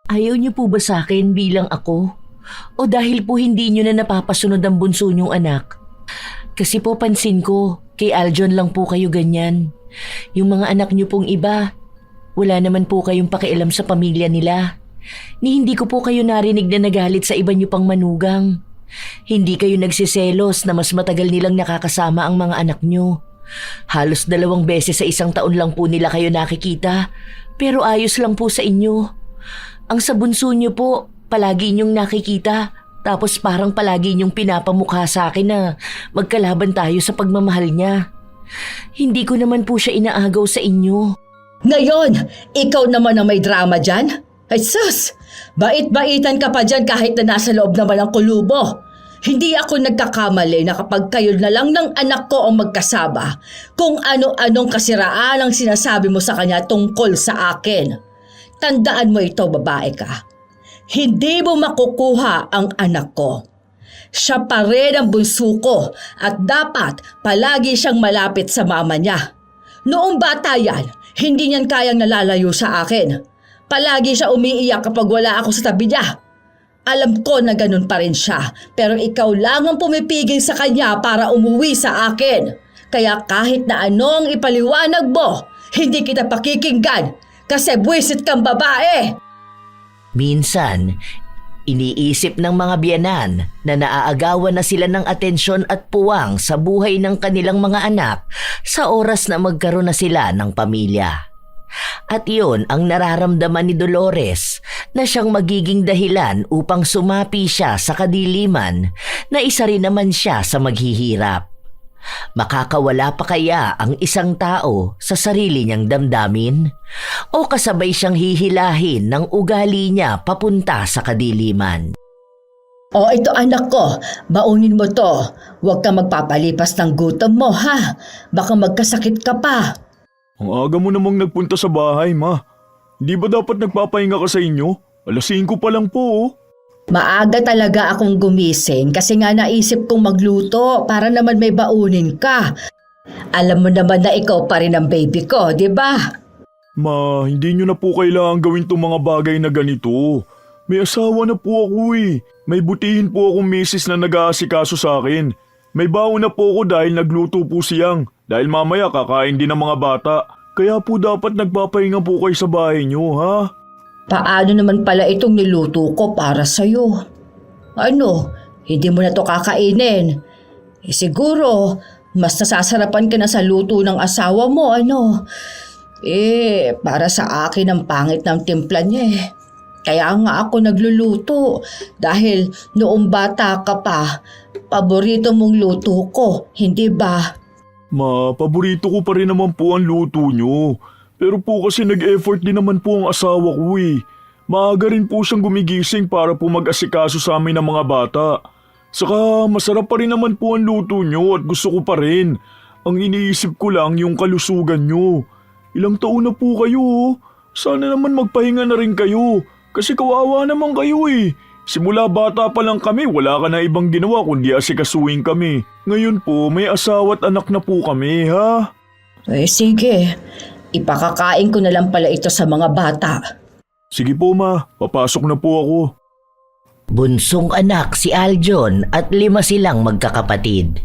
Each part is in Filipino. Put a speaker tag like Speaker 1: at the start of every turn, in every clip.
Speaker 1: Ayaw niyo po ba sa akin bilang ako? O dahil po hindi niyo na napapasunod ang bunso niyong anak? Kasi po pansin ko, kay Aljon lang po kayo ganyan. Yung mga anak niyo pong iba, wala naman po kayong pakialam sa pamilya nila. Ni hindi ko po kayo narinig na nagalit sa iba niyo pang manugang. Hindi kayo nagsiselos na mas matagal nilang nakakasama ang mga anak niyo. Halos 2 beses sa isang taon lang po nila kayo nakikita, pero ayos lang po sa inyo. Ang sa bunso niyo po, palagi niyong nakikita, tapos parang palagi niyong pinapamukha sa akin na magkalaban tayo sa pagmamahal niya. Hindi ko naman po siya inaagaw sa inyo.
Speaker 2: Ngayon, ikaw naman ang may drama dyan? Ay sus, bait-baitan ka pa dyan kahit na nasa loob naman ang kulubo. Hindi ako nagkakamali na kapag kayo na lang ng anak ko ang magkasama, kung ano-anong kasiraan ang sinasabi mo sa kanya tungkol sa akin. Tandaan mo ito, babae ka. Hindi mo makukuha ang anak ko. Siya pa rin ang bunso ko at dapat palagi siyang malapit sa mama niya. Noong bata yan, hindi niyan kayang nalalayo sa akin. Palagi siya umiiyak kapag wala ako sa tabi niya. Alam ko na ganun pa rin siya, pero ikaw lang ang pumipigil sa kanya para umuwi sa akin. Kaya kahit na anong ipaliwanag mo, hindi kita pakikinggan kasi buwisit kang babae.
Speaker 1: Minsan, iniisip ng mga biyanan na naaagawan na sila ng atensyon at puwang sa buhay ng kanilang mga anak sa oras na magkaroon na sila ng pamilya. At iyon ang nararamdaman ni Dolores na siyang magiging dahilan upang sumapi siya sa kadiliman na isa rin naman siya sa maghihirap. Makakawala pa kaya ang isang tao sa sarili niyang damdamin? O kasabay siyang hihilahin ng ugali niya papunta sa kadiliman?
Speaker 2: O ito anak ko, baunin mo to. Huwag kang magpapalipas ng gutom mo ha. Baka magkasakit ka pa.
Speaker 3: Ang aga mo namang nagpunta sa bahay, ma. Di ba dapat nagpapahinga ka sa inyo? 5:00 pa lang po, oh.
Speaker 2: Maaga talaga akong gumising kasi nga naisip kong magluto para naman may baunin ka. Alam mo naman na ikaw pa rin ang baby ko, di ba?
Speaker 3: Ma, hindi nyo na po kailangan gawin tong mga bagay na ganito. May asawa na po ako eh. May butihin po akong misis na nag-aasikaso sa akin. May baon na po ako dahil nagluto po siyang. Dahil mamaya kakain din ng mga bata. Kaya po dapat nagpapahinga po kayo sa bahay nyo, ha?
Speaker 2: Paano naman pala itong niluto ko para sa'yo? Ano, hindi mo na to kakainin? Siguro, mas nasasarapan ka na sa luto ng asawa mo, ano? Para sa akin ang pangit ng timpla niya eh. Kaya nga ako nagluluto dahil noong bata ka pa, paborito mong luto ko, hindi ba?
Speaker 3: Ma, paborito ko pa rin naman po ang luto nyo. Pero po kasi nag-effort din naman po ang asawa ko eh. Maaga rin po siyang gumigising para po mag-asikaso sa amin ng mga bata. Saka masarap pa rin naman po ang luto nyo at gusto ko pa rin. Ang iniisip ko lang yung kalusugan nyo. Ilang taon na po kayo oh. Sana naman magpahinga na rin kayo. Kasi kawawa naman kayo eh. Simula bata pa lang kami, wala ka na ibang ginawa kundi asikasuhin kami. Ngayon po, may asawa at anak na po kami, ha?
Speaker 2: Sige. Ipakakain ko na lang pala ito sa mga bata.
Speaker 3: Sige po ma, papasok na po ako.
Speaker 1: Bunsong anak si Aljon at 5 silang magkakapatid.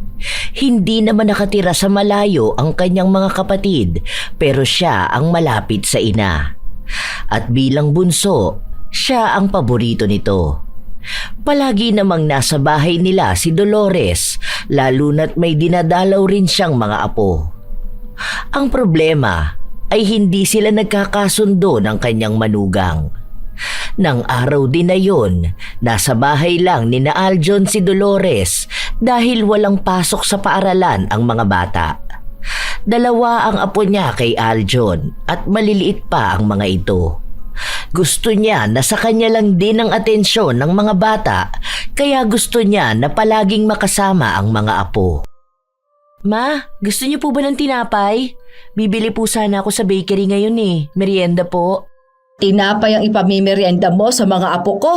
Speaker 1: Hindi naman nakatira sa malayo ang kanyang mga kapatid pero siya ang malapit sa ina. At bilang bunso, siya ang paborito nito. Palagi namang nasa bahay nila si Dolores, lalo na't may dinadalaw rin siyang mga apo. Ang problema ay hindi sila nagkakasundo ng kanyang manugang. Nang araw din na yun, nasa bahay lang ni Aljon si Dolores dahil walang pasok sa paaralan ang mga bata. 2 ang apo niya kay Aljon at maliliit pa ang mga ito. Gusto niya na sa kanya lang din ang atensyon ng mga bata, kaya gusto niya na palaging makasama ang mga apo. Ma, gusto niyo po ba ng tinapay? Bibili po sana ako sa bakery ngayon eh. Merienda po.
Speaker 2: Tinapay ang ipamimerienda mo sa mga apo ko?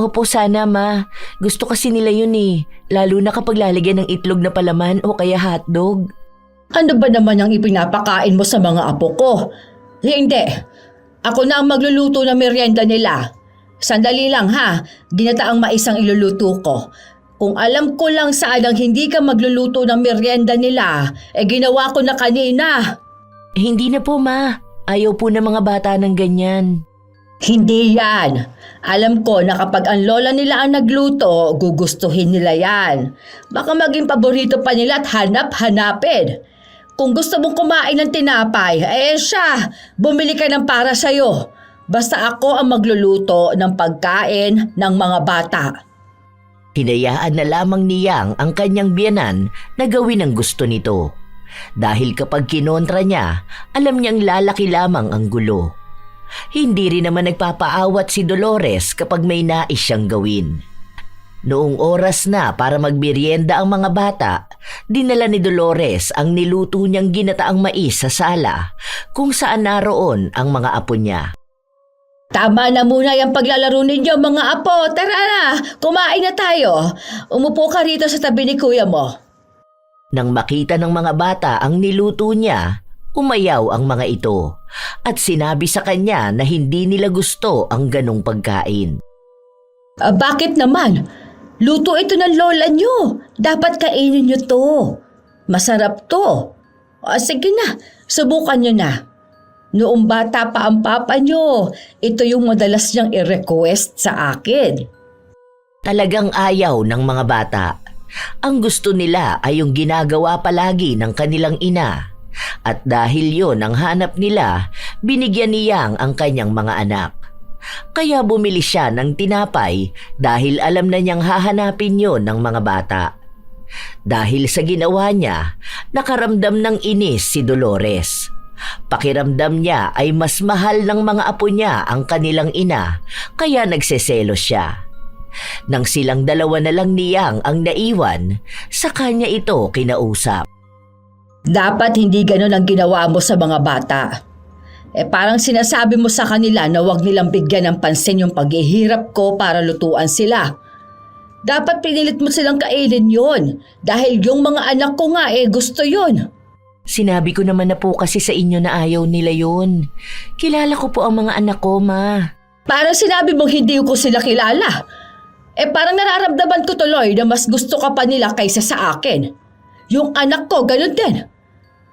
Speaker 1: Opo sana ma. Gusto kasi nila yun eh. Lalo na kapag lalagyan ng itlog na palaman o kaya hotdog.
Speaker 2: Ano ba naman ang ipinapakain mo sa mga apo ko? Hindi. Ako na ang magluluto ng merienda nila. Sandali lang ha, ginataang mais ang iluluto ko. Kung alam ko lang saan ang hindi ka magluluto ng merienda nila, ginawa ko na kanina.
Speaker 1: Hindi na po, Ma. Ayaw po ng mga bata ng ganyan.
Speaker 2: Hindi yan. Alam ko na kapag ang lola nila ang nagluto, gugustuhin nila yan. Baka maging paborito pa nila at hanap-hanapin. Kung gusto mong kumain ng tinapay, siya, bumili ka ng para sa'yo. Basta ako ang magluluto ng pagkain ng mga bata.
Speaker 1: Hinayaan na lamang ni Yang ang kanyang biyanan na gawin ang gusto nito. Dahil kapag kinontra niya, alam niyang lalaki lamang ang gulo. Hindi rin naman nagpapaawat si Dolores kapag may nais siyang gawin. Noong oras na para magmerienda ang mga bata, dinala ni Dolores ang niluto niyang ginataang mais sa sala kung saan naroon ang mga apo niya.
Speaker 2: Tama na muna yung paglalaro ninyo mga apo. Tara na, kumain na tayo. Umupo ka rito sa tabi ni kuya mo.
Speaker 1: Nang makita ng mga bata ang niluto niya, umayaw ang mga ito at sinabi sa kanya na hindi nila gusto ang ganong pagkain.
Speaker 2: Bakit naman? Luto ito ng lola nyo. Dapat kainin nyo to. Masarap to. Sige na, subukan nyo na. Noong bata pa ang papa nyo, ito yung madalas niyang i-request sa akin.
Speaker 1: Talagang ayaw ng mga bata. Ang gusto nila ay yung ginagawa palagi ng kanilang ina. At dahil yon ang hanap nila, binigyan ni Yang ang kanyang mga anak. Kaya bumili siya ng tinapay dahil alam na niyang hahanapin yon ng mga bata. Dahil sa ginawa niya, nakaramdam ng inis si Dolores. Pakiramdam niya ay mas mahal ng mga apo niya ang kanilang ina, kaya nagseselos siya. Nang silang dalawa na lang ni Yang ang naiwan, sa kanya ito kinausap.
Speaker 2: Dapat hindi ganun ang ginawa mo sa mga bata. Parang sinasabi mo sa kanila na huwag nilang bigyan ng pansin yung paghihirap ko para lutuan sila. Dapat pinilit mo silang kainin yon dahil yung mga anak ko nga gusto yon.
Speaker 1: Sinabi ko naman na po kasi sa inyo na ayaw nila yun. Kilala ko po ang mga anak ko, Ma.
Speaker 2: Parang sinabi mong hindi ko sila kilala. Parang nararamdaman ko tuloy na mas gusto ka pa nila kaysa sa akin. Yung anak ko, ganun din.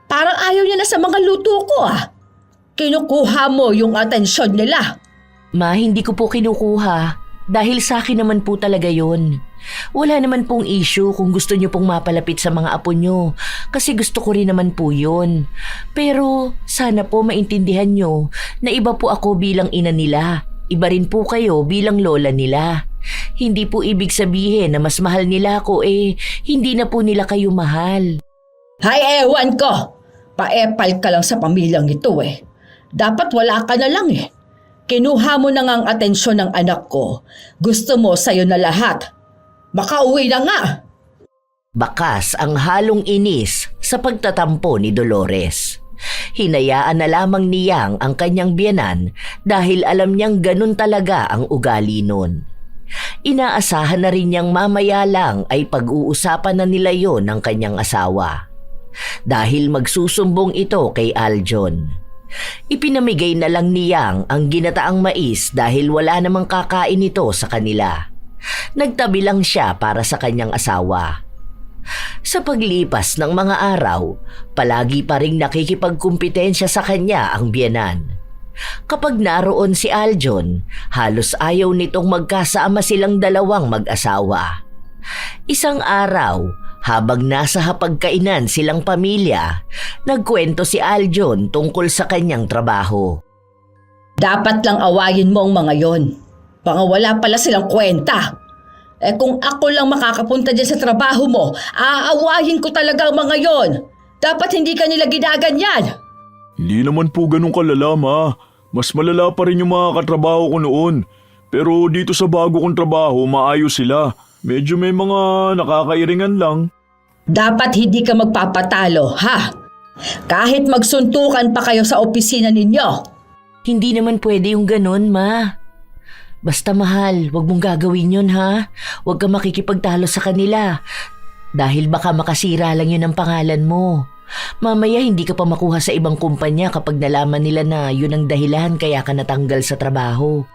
Speaker 2: Parang ayaw niya na sa mga luto ko Kinukuha mo yung atensyon nila.
Speaker 1: Ma, hindi ko po kinukuha. Dahil sa akin naman po talaga yun. Wala naman pong issue kung gusto niyo pong mapalapit sa mga apo niyo. Kasi gusto ko rin naman po yun. Pero sana po maintindihan niyo na iba po ako bilang ina nila. Iba rin po kayo bilang lola nila. Hindi po ibig sabihin na mas mahal nila ako hindi na po nila kayo mahal.
Speaker 2: Hay ewan ko! Paepal ka lang sa pamilyang ito Dapat wala ka na lang Kinuha mo na nga ang atensyon ng anak ko. Gusto mo sa'yo na lahat. Makauwi na nga!
Speaker 1: Bakas ang halong inis sa pagtatampo ni Dolores. Hinayaan na lamang ni Yang ang kanyang biyanan dahil alam niyang ganun talaga ang ugali nun. Inaasahan na rin niyang mamaya lang ay pag-uusapan na nila yon ng kanyang asawa. Dahil magsusumbong ito kay Aljon. Ipinamigay na lang ni Yang ang ginataang mais dahil wala namang kakain ito sa kanila. Nagtabi lang siya para sa kanyang asawa. Sa paglipas ng mga araw, palagi pa ring nakikipagkumpitensya sa kanya ang biyanan. Kapag naroon si Aljon, halos ayaw nitong magkasama silang dalawang mag-asawa. Isang araw, habang nasa hapagkainan silang pamilya, nagkwento si Aljon tungkol sa kanyang trabaho.
Speaker 2: Dapat lang awayin mo ang mga yon. Wala pala silang kwenta. Kung ako lang makakapunta dyan sa trabaho mo, aawayin ko talaga ang mga yon. Dapat hindi ka nila ginaganyan.
Speaker 3: Hindi naman po ganun kalala, Ma. Mas malala pa rin yung mga katrabaho ko noon. Pero dito sa bago kong trabaho, maayos sila. Medyo may mga nakakairingan lang.
Speaker 2: Dapat hindi ka magpapatalo, ha? Kahit magsuntukan pa kayo sa opisina ninyo.
Speaker 1: Hindi naman pwede yung ganun, Ma. Basta mahal, wag mong gagawin yun, ha? Wag ka makikipagtalo sa kanila. Dahil baka makasira lang yun ang pangalan mo. Mamaya hindi ka pa makuha sa ibang kumpanya kapag nalaman nila na yun ang dahilan kaya ka natanggal sa trabaho.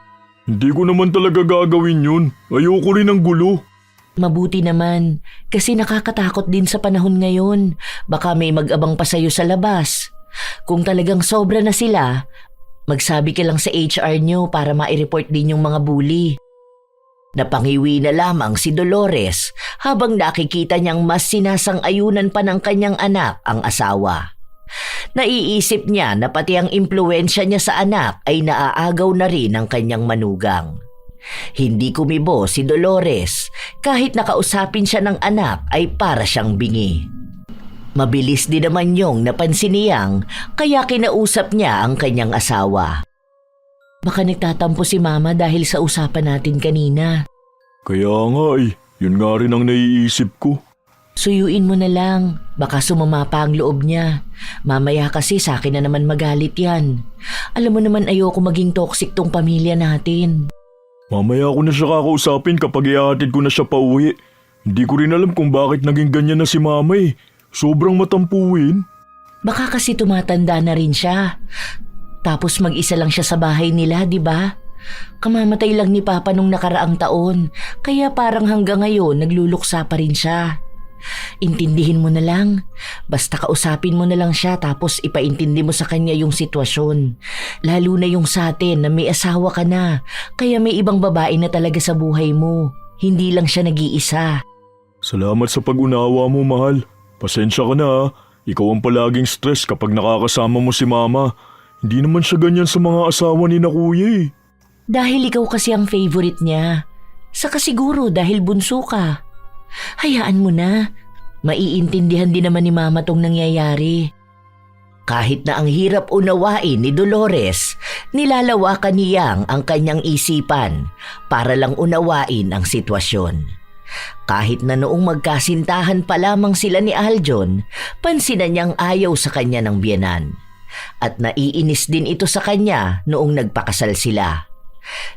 Speaker 3: Hindi ko naman talaga gagawin yun. Ayoko rin ng gulo.
Speaker 1: Mabuti naman, kasi nakakatakot din sa panahon ngayon. Baka may mag-abang pa sa'yo sa labas. Kung talagang sobra na sila, magsabi ka lang sa HR nyo para ma-report din yung mga bully. Napangiwi na lamang si Dolores habang nakikita niyang mas sinasang-ayunan pa ng kanyang anak ang asawa. Naiisip niya na pati ang impluwensya niya sa anak ay naaagaw na rin ng kanyang manugang. Hindi kumibo si Dolores, kahit nakausapin siya ng anak ay para siyang bingi. Mabilis din naman yung napansin niyang kaya kinausap niya ang kanyang asawa. Baka nagtatampo si Mama dahil sa usapan natin kanina.
Speaker 3: Kaya nga yun nga rin ang naiisip ko.
Speaker 1: Suyuin mo na lang, baka sumama pa ang loob niya. Mamaya kasi sa akin na naman magalit yan. Alam mo naman ayoko maging toxic tong pamilya natin.
Speaker 3: Mamaya ko na siya kakausapin kapag ihatid ko na siya pauwi. Hindi ko rin alam kung bakit naging ganyan na si Mama Sobrang matampuin.
Speaker 1: Baka kasi tumatanda na rin siya. Tapos mag-isa lang siya sa bahay nila, di ba? Kamamatay lang ni Papa nung nakaraang taon, kaya parang hanggang ngayon nagluluksa pa rin siya. Intindihin mo na lang. Basta kausapin mo na lang siya tapos ipaintindi mo sa kanya yung sitwasyon. Lalo na yung sa atin na may asawa ka na, kaya may ibang babae na talaga sa buhay mo. Hindi lang siya nag-iisa.
Speaker 3: Salamat sa pag-unawa mo, mahal. Pasensya ka na Ikaw ang palaging stress kapag nakakasama mo si Mama. Hindi naman siya ganyan sa mga asawa ni na Kuya
Speaker 1: Dahil ikaw kasi ang favorite niya. Saka siguro dahil bunso ka. Hayaan mo na. Maiintindihan din naman ni Mama tong nangyayari. Kahit na ang hirap unawain ni Dolores, nilalawakan niyang ang kanyang isipan para lang unawain ang sitwasyon. Kahit na noong magkasintahan pa lamang sila ni Aljon, pansinan niyang ayaw sa kanya ng biyenan. At naiinis din ito sa kanya noong nagpakasal sila.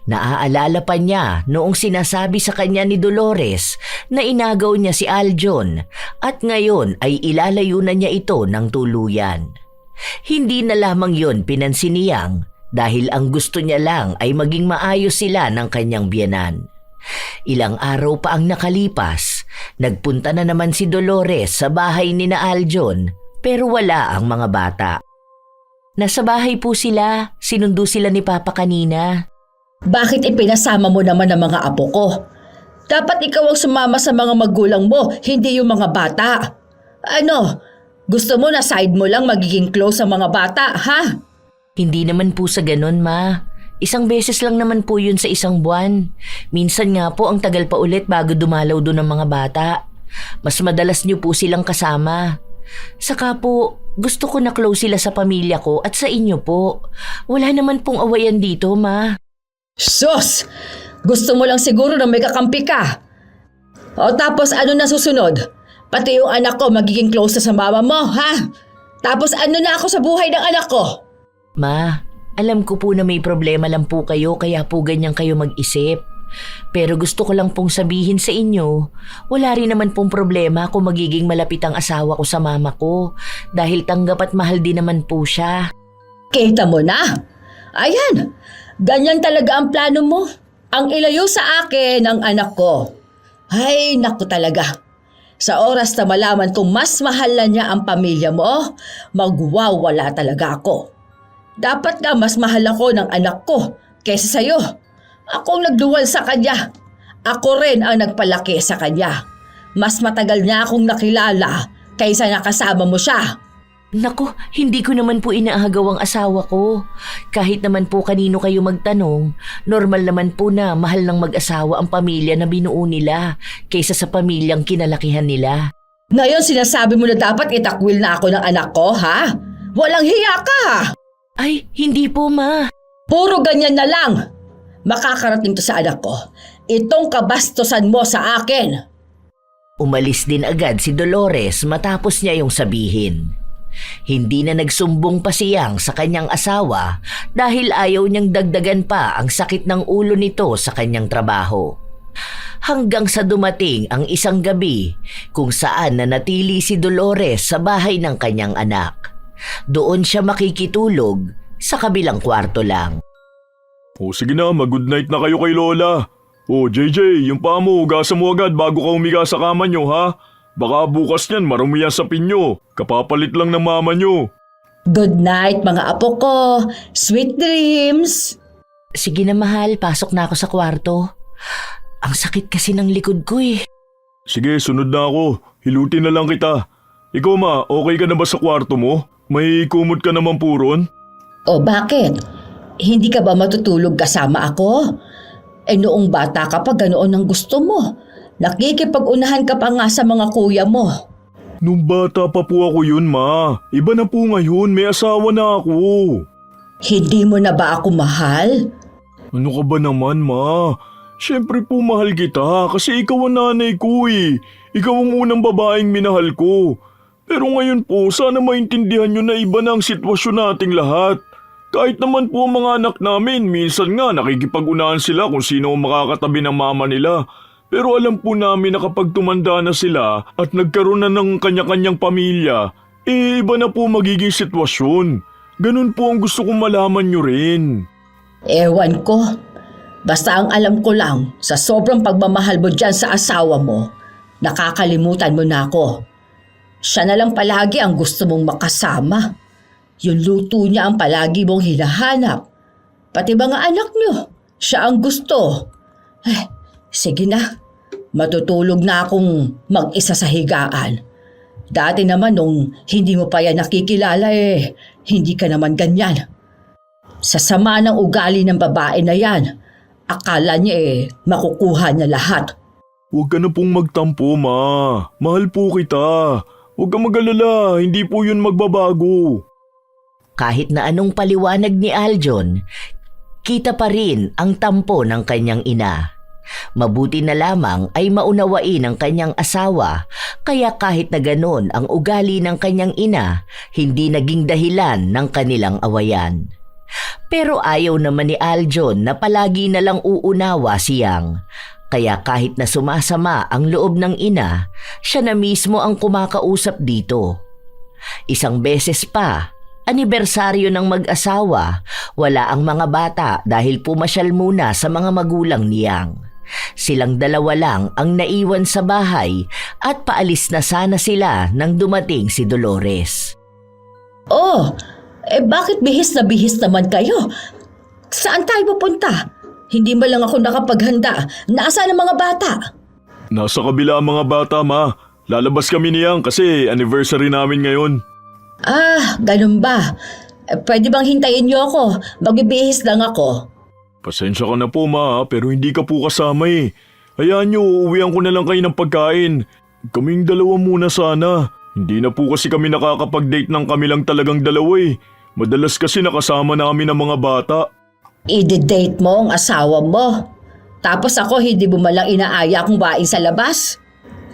Speaker 1: Naaalala pa niya noong sinasabi sa kanya ni Dolores na inagaw niya si Aljon at ngayon ay ilalayo na niya ito ng tuluyan. Hindi na lamang yon pinansin niyang dahil ang gusto niya lang ay maging maayos sila ng kanyang biyenan. Ilang araw pa ang nakalipas, nagpunta na naman si Dolores sa bahay ni na Aljon pero wala ang mga bata. Nasa bahay po sila, sinundo sila ni Papa kanina.
Speaker 2: Bakit ipinasama mo naman ang mga apo ko? Dapat ikaw ang sumama sa mga magulang mo, hindi yung mga bata. Ano? Gusto mo na side mo lang magiging close sa mga bata, ha?
Speaker 1: Hindi naman po sa ganon, Ma. Isang beses lang naman po yun sa isang buwan. Minsan nga po ang tagal pa ulit bago dumalaw doon ng mga bata. Mas madalas niyo po silang kasama. Saka po, gusto ko na close sila sa pamilya ko at sa inyo po. Wala naman pong awayan dito, Ma.
Speaker 2: Sus! Gusto mo lang siguro na may kakampi ka. O tapos ano na susunod? Pati yung anak ko magiging close na sa mama mo, ha? Tapos ano na ako sa buhay ng anak ko?
Speaker 1: Ma, alam ko po na may problema lang po kayo kaya po ganyan kayo mag-isip. Pero gusto ko lang pong sabihin sa inyo, wala rin naman pong problema kung magiging malapit ang asawa ko sa mama ko dahil tanggap at mahal din naman po siya.
Speaker 2: Kita mo na? Ayan, ganyan talaga ang plano mo. Ang ilayo sa akin ang anak ko. Ay, naku talaga. Sa oras na malaman kung mas mahal na niya ang pamilya mo, magwawala talaga ako. Dapat nga mas mahal ako ng anak ko kaysa sa'yo. Ako ang nagduwal sa kanya. Ako rin ang nagpalaki sa kanya. Mas matagal niya akong nakilala kaysa nakasama mo siya.
Speaker 1: Naku, hindi ko naman po inaagaw ang asawa ko. Kahit naman po kanino kayo magtanong, normal naman po na mahal ng mag-asawa ang pamilya na binuo nila kaysa sa pamilyang kinalakihan nila.
Speaker 2: Ngayon sinasabi mo na dapat itakwil na ako ng anak ko, ha? Walang hiya ka, ha?
Speaker 1: Ay, hindi po, Ma.
Speaker 2: Puro ganyan na lang. Makakarating to sa anak ko. Itong kabastusan mo sa akin.
Speaker 1: Umalis din agad si Dolores matapos niya yung sabihin. Hindi na nagsumbong pa siyang sa kanyang asawa dahil ayaw niyang dagdagan pa ang sakit ng ulo nito sa kanyang trabaho. Hanggang sa dumating ang isang gabi kung saan nanatili si Dolores sa bahay ng kanyang anak. Doon siya makikitulog sa kabilang kwarto lang.
Speaker 3: O sige na, mag-good night na kayo kay Lola. O JJ, yung paa mo, hugasan mo agad bago ka umiga sa kama nyo ha. Baka bukas niyan marumi yan sa pinyo. Kapapalit lang ng mama nyo.
Speaker 2: Good night mga apo ko. Sweet dreams.
Speaker 1: Sige na mahal, pasok na ako sa kwarto. Ang sakit kasi ng likod ko eh.
Speaker 3: Sige, sunod na ako. Hilutin na lang kita. Ikaw ma, okay ka na ba sa kwarto mo? May kumot ka naman po ron?
Speaker 2: O bakit? Hindi ka ba matutulog kasama ako? Noong bata ka pa ganoon ang gusto mo. Nakikipag-unahan ka pa nga sa mga kuya mo.
Speaker 3: Nung bata pa po ako yun ma. Iba na po ngayon, may asawa na ako.
Speaker 2: Hindi mo na ba ako mahal?
Speaker 3: Ano ka ba naman ma? Siyempre po mahal kita kasi ikaw ang nanay ko eh. Ikaw ang unang babaeng minahal ko. Pero ngayon po, sana maintindihan nyo na iba na ang sitwasyon nating lahat. Kahit naman po ang mga anak namin, minsan nga nakikipag-unahan sila kung sino ang makakatabi ng mama nila. Pero alam po namin na kapag tumanda na sila at nagkaroon na ng kanya-kanyang pamilya, iba na po magiging sitwasyon. Ganun po ang gusto kong malaman nyo rin.
Speaker 2: Ewan ko. Basta ang alam ko lang, sa sobrang pagmamahal mo dyan sa asawa mo, nakakalimutan mo na ako. Siya na lang palagi ang gusto mong makasama. Yung luto niya ang palagi mong hinahanap. Pati mga anak niyo, siya ang gusto. Sige na, matutulog na akong mag-isa sa higaan. Dati naman nung hindi mo pa yan nakikilala hindi ka naman ganyan. Sa sama ng ugali ng babae na yan, akala niya makukuha niya lahat.
Speaker 3: Huwag ka na pong magtampo ma. Mahal po kita. Huwag ka mag-alala, hindi po yun magbabago.
Speaker 1: Kahit na anong paliwanag ni Aljon, kita pa rin ang tampo ng kanyang ina. Mabuti na lamang ay maunawain ng kanyang asawa, kaya kahit na ganon ang ugali ng kanyang ina, hindi naging dahilan ng kanilang awayan. Pero ayaw naman ni Aljon na palagi na lang uunawa si Yang. Kaya kahit na sumasama ang loob ng ina, siya na mismo ang kumakausap dito. Isang beses pa, anibersaryo ng mag-asawa, wala ang mga bata dahil pumasyal muna sa mga magulang ni Yang. Silang dalawa lang ang naiwan sa bahay at paalis na sana sila nang dumating si Dolores.
Speaker 2: Oh, bakit bihis na bihis naman kayo? Saan tayo pupunta? Hindi ba lang ako nakapaghanda? Nasaan ang mga bata?
Speaker 3: Nasa kabila ang mga bata ma. Lalabas kami niyang kasi anniversary namin ngayon.
Speaker 2: Ganun ba? Pwede bang hintayin niyo ako? Magbibihis lang ako.
Speaker 3: Pasensya ka na po ma, pero hindi ka po kasama eh. Hayaan niyo, uuwihan ko na lang kayo ng pagkain. Kaming dalawa muna sana. Hindi na po kasi kami nakakapag-date ng kami lang talagang dalawa eh. Madalas kasi nakasama namin ang mga bata.
Speaker 2: I-date mo ang asawa mo. Tapos ako hindi mo malang inaaya kung bain sa labas.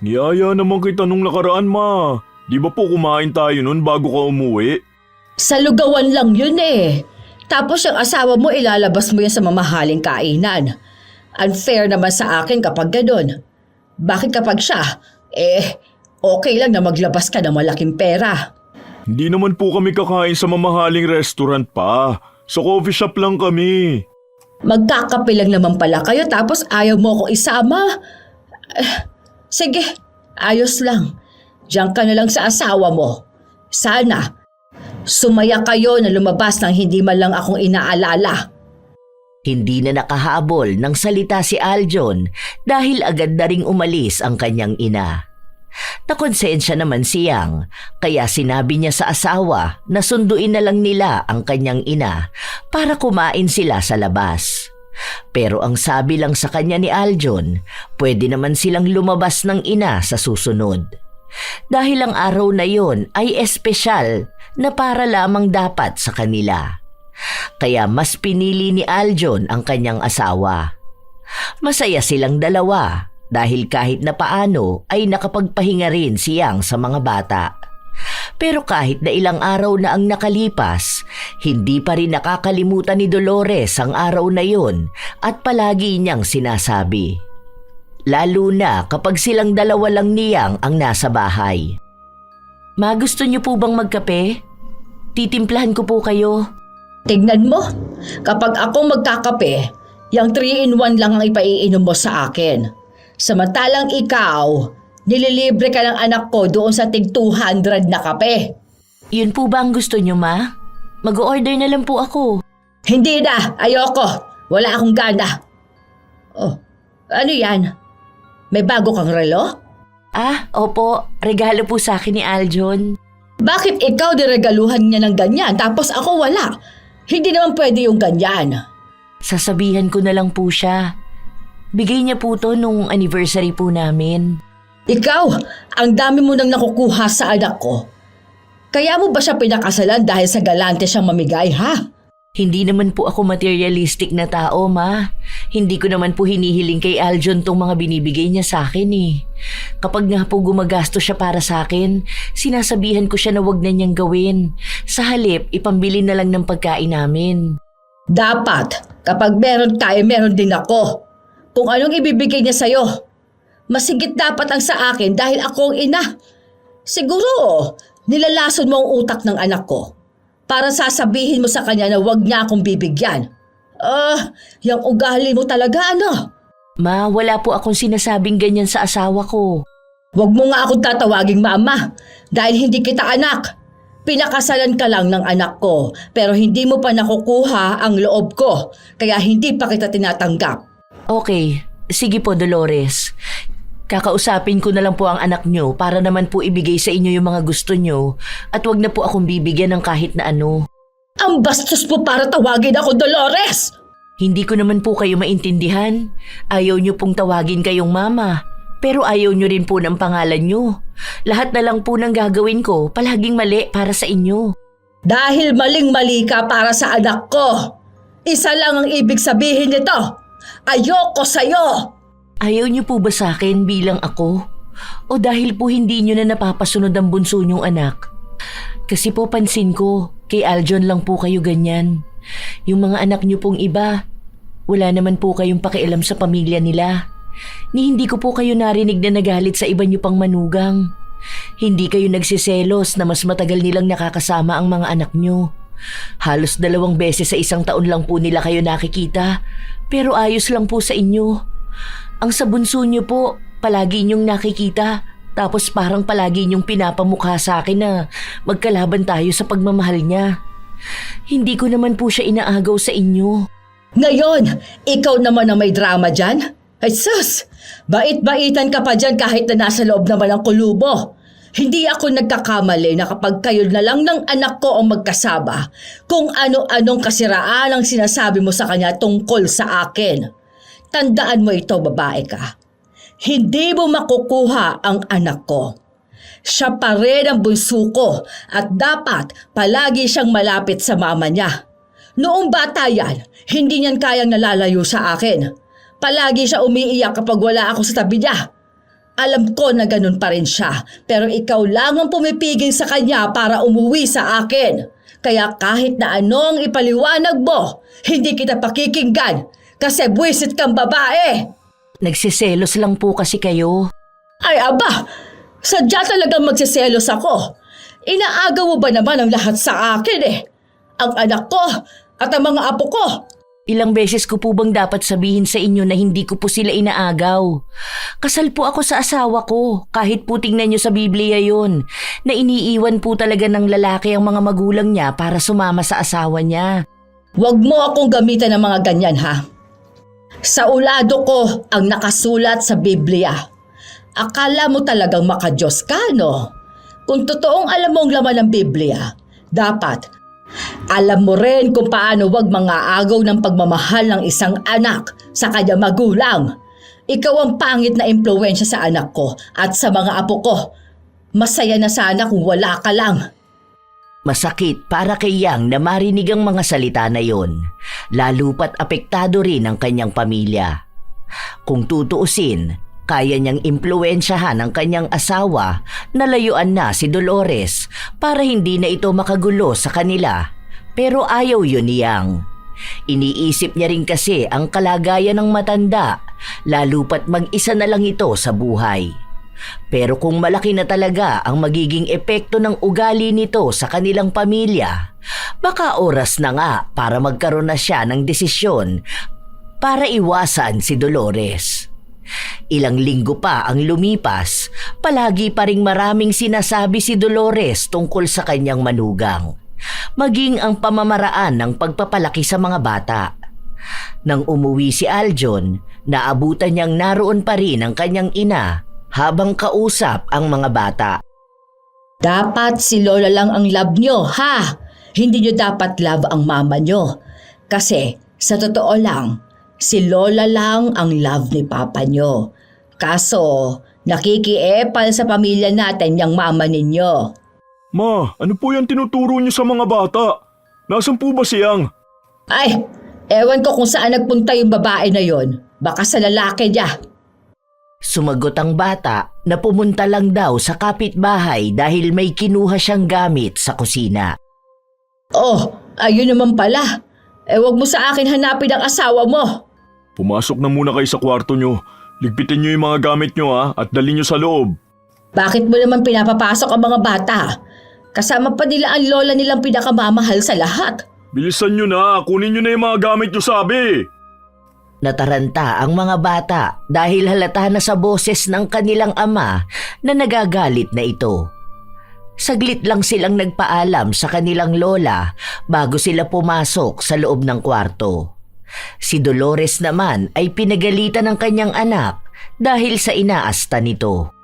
Speaker 3: Niyaya naman kita nung nakaraan ma. Di ba po kumain tayo nun bago ka umuwi?
Speaker 2: Sa lugawan lang yun eh. Tapos yung asawa mo ilalabas mo yan sa mamahaling kainan. Unfair naman sa akin kapag ganun. Bakit kapag siya, okay lang na maglabas ka ng malaking pera.
Speaker 3: Hindi naman po kami kakain sa mamahaling restaurant pa. Sa coffee shop lang kami.
Speaker 2: Magkakape lang naman pala kayo tapos ayaw mo akong isama. Sige, ayos lang. Diyan ka na lang sa asawa mo. Sana, sumaya kayo na lumabas nang hindi man lang akong inaalala.
Speaker 1: Hindi na nakahabol ng salita si Aljon dahil agad na ring umalis ang kanyang ina. Nakonsensya naman si Yang, kaya sinabi niya sa asawa na sunduin na lang nila ang kanyang ina para kumain sila sa labas. Pero ang sabi lang sa kanya ni Aljon, pwede naman silang lumabas ng ina sa susunod. Dahil ang araw na yon ay espesyal na para lamang dapat sa kanila. Kaya mas pinili ni Aljon ang kanyang asawa. Masaya silang dalawa. Dahil kahit na paano ay nakapagpahinga rin si Yang sa mga bata. Pero kahit na ilang araw na ang nakalipas, hindi pa rin nakakalimutan ni Dolores ang araw na yun at palagi niyang sinasabi. Lalo na kapag silang dalawa lang ni Yang ang nasa bahay. Ma, gusto niyo po bang magkape? Titimplahan ko po kayo.
Speaker 2: Tignan mo, kapag ako magkakape, yung 3-in-1 lang ang ipaiinom mo sa akin. Samantalang ikaw, nililibre ka ng anak ko doon sa tig 200 na kape.
Speaker 1: Yun po ba ang gusto nyo, Ma? Mag-order na lang po ako.
Speaker 2: Hindi na, ayoko. Wala akong gana. Oh, ano yan? May bago kang relo?
Speaker 1: Ah, opo. Regalo po sa akin ni Aljon.
Speaker 2: Bakit ikaw diregaluhan niya ng ganyan tapos ako wala? Hindi naman pwede yung ganyan.
Speaker 1: Sasabihan ko na lang po siya. Bigay niya po to nung anniversary po namin.
Speaker 2: Ikaw, ang dami mo nang nakukuha sa anak ko. Kaya mo ba siya pinakasalan dahil sa galante siyang mamigay, ha?
Speaker 1: Hindi naman po ako materialistic na tao, Ma. Hindi ko naman po hinihiling kay Aljon tong mga binibigay niya sa akin eh. Kapag nga po gumagastos siya para sa akin, sinasabihan ko siya na wag na niyang gawin. Sa halip, ipambili na lang ng pagkain namin.
Speaker 2: Dapat, kapag meron tayo, meron din ako. Kung anong ibibigay niya sa'yo. Masigit dapat ang sa akin dahil ako ang ina. Siguro, nilalason mo ang utak ng anak ko para sasabihin mo sa kanya na wag niya akong bibigyan. Yung ugali mo talaga, ano?
Speaker 1: Ma, wala po akong sinasabing ganyan sa asawa ko.
Speaker 2: Wag mo nga akong tatawaging mama dahil hindi kita anak. Pinakasalan ka lang ng anak ko pero hindi mo pa nakukuha ang loob ko kaya hindi pa kita tinatanggap.
Speaker 1: Okay, sige po Dolores. Kakausapin ko na lang po ang anak nyo para naman po ibigay sa inyo yung mga gusto nyo at wag na po akong bibigyan ng kahit na ano.
Speaker 2: Ang bastos mo para tawagin ako Dolores!
Speaker 1: Hindi ko naman po kayo maintindihan. Ayaw nyo pong tawagin kayong mama. Pero ayaw nyo rin po ng pangalan nyo. Lahat na lang po ng gagawin ko palaging mali para sa inyo.
Speaker 2: Dahil maling-mali ka para sa anak ko. Isa lang ang ibig sabihin nito. Ayoko sa'yo!
Speaker 1: Ayaw nyo po ba sa akin bilang ako? O dahil po hindi nyo na napapasunod ang bunso nyong anak? Kasi po pansin ko, kay Aljon lang po kayo ganyan. Yung mga anak nyo pong iba, wala naman po kayong pakialam sa pamilya nila. Ni hindi ko po kayo narinig na nagalit sa iba nyo pang manugang. Hindi kayo nagsiselos na mas matagal nilang nakakasama ang mga anak nyo. Halos 2 beses sa isang taon lang po nila kayo nakikita, pero ayos lang po sa inyo. Ang sa bunso nyo po, palagi nyong nakikita, tapos parang palagi nyong pinapamukha sa akin na magkalaban tayo sa pagmamahal niya. Hindi ko naman po siya inaagaw sa inyo.
Speaker 2: Ngayon, ikaw naman ang may drama dyan? Ay sus, bait-baitan ka pa dyan kahit na nasa loob naman ang kulubo. Hindi ako nagkakamali na kapag kayo na lang ng anak ko ang magkasama, kung ano-anong kasiraan ang sinasabi mo sa kanya tungkol sa akin. Tandaan mo ito, babae ka. Hindi mo makukuha ang anak ko. Siya pa rin ang bunso ko at dapat palagi siyang malapit sa mama niya. Noong bata yan, hindi niyan kayang nalalayo sa akin. Palagi siya umiiyak kapag wala ako sa tabi niya. Alam ko na ganun pa rin siya, pero ikaw lang ang pumipigil sa kanya para umuwi sa akin. Kaya kahit na anong ipaliwanag mo, hindi kita pakikinggan kasi buwisit kang babae.
Speaker 1: Nagsiselos lang po kasi kayo.
Speaker 2: Ay aba, sadya talagang magsiselos ako. Inaagaw mo ba naman ang lahat sa akin eh? Ang anak ko at ang mga apo ko.
Speaker 1: Ilang beses ko po bang dapat sabihin sa inyo na hindi ko po sila inaagaw? Kasal po ako sa asawa ko, kahit po tingnan nyo sa Biblia yon, na iniiwan po talaga ng lalaki ang mga magulang niya para sumama sa asawa niya.
Speaker 2: Huwag mo akong gamitan ng mga ganyan ha. Sa ulado ko ang nakasulat sa Biblia. Akala mo talagang makadiyos ka, no? Kung totoong alam mo ang laman ng Biblia, dapat alam mo rin kung paano wag mangaagaw ng pagmamahal ng isang anak sa kanyang magulang. Ikaw ang pangit na impluwensya sa anak ko at sa mga apo ko. Masaya na sana kung wala ka lang.
Speaker 1: Masakit para kay Yang na marinig ang mga salita na yon, lalo pat apektado rin ang kanyang pamilya. Kung tutuusin, kaya niyang impluwensyahan ang kanyang asawa na layuan na si Dolores para hindi na ito makagulo sa kanila. Pero ayaw yun ni Yang. Iniisip niya rin kasi ang kalagayan ng matanda, lalo pat mag-isa na lang ito sa buhay. Pero kung malaki na talaga ang magiging epekto ng ugali nito sa kanilang pamilya, baka oras na nga para magkaroon na siya ng desisyon para iwasan si Dolores. Ilang linggo pa ang lumipas, palagi pa ring maraming sinasabi si Dolores tungkol sa kanyang manugang, maging ang pamamaraan ng pagpapalaki sa mga bata. Nang umuwi si Aljon, naabutan niyang naroon pa rin ang kanyang ina habang kausap ang mga bata.
Speaker 2: Dapat si Lola lang ang love nyo, ha? Hindi nyo dapat love ang mama nyo. Kasi, sa totoo lang, si Lola lang ang love ni Papa nyo. Kaso, nakikiepal sa pamilya natin yung mama ninyo.
Speaker 3: Ma, ano po yung tinuturo niyo sa mga bata? Nasaan po ba siyang?
Speaker 2: Ay, ewan ko kung saan nagpunta yung babae na yon. Baka sa lalaki niya.
Speaker 1: Sumagot ang bata na pumunta lang daw sa kapitbahay dahil may kinuha siyang gamit sa kusina.
Speaker 2: Oh, ayun naman pala. Wag mo sa akin hanapin ang asawa mo.
Speaker 3: Pumasok na muna kayo sa kwarto niyo. Ligpitin niyo yung mga gamit niyo at dalhin niyo sa loob.
Speaker 2: Bakit mo naman pinapapasok ang mga bata? Kasama pa nila ang lola nilang pinakamamahal sa lahat.
Speaker 3: Bilisan niyo na, kunin niyo na yung mga gamit niyo sabi.
Speaker 1: Nataranta ang mga bata dahil halata na sa boses ng kanilang ama na nagagalit na ito. Saglit lang silang nagpaalam sa kanilang lola bago sila pumasok sa loob ng kwarto. Si Dolores naman ay pinagalitan ng kanyang anak dahil sa inaasta nito.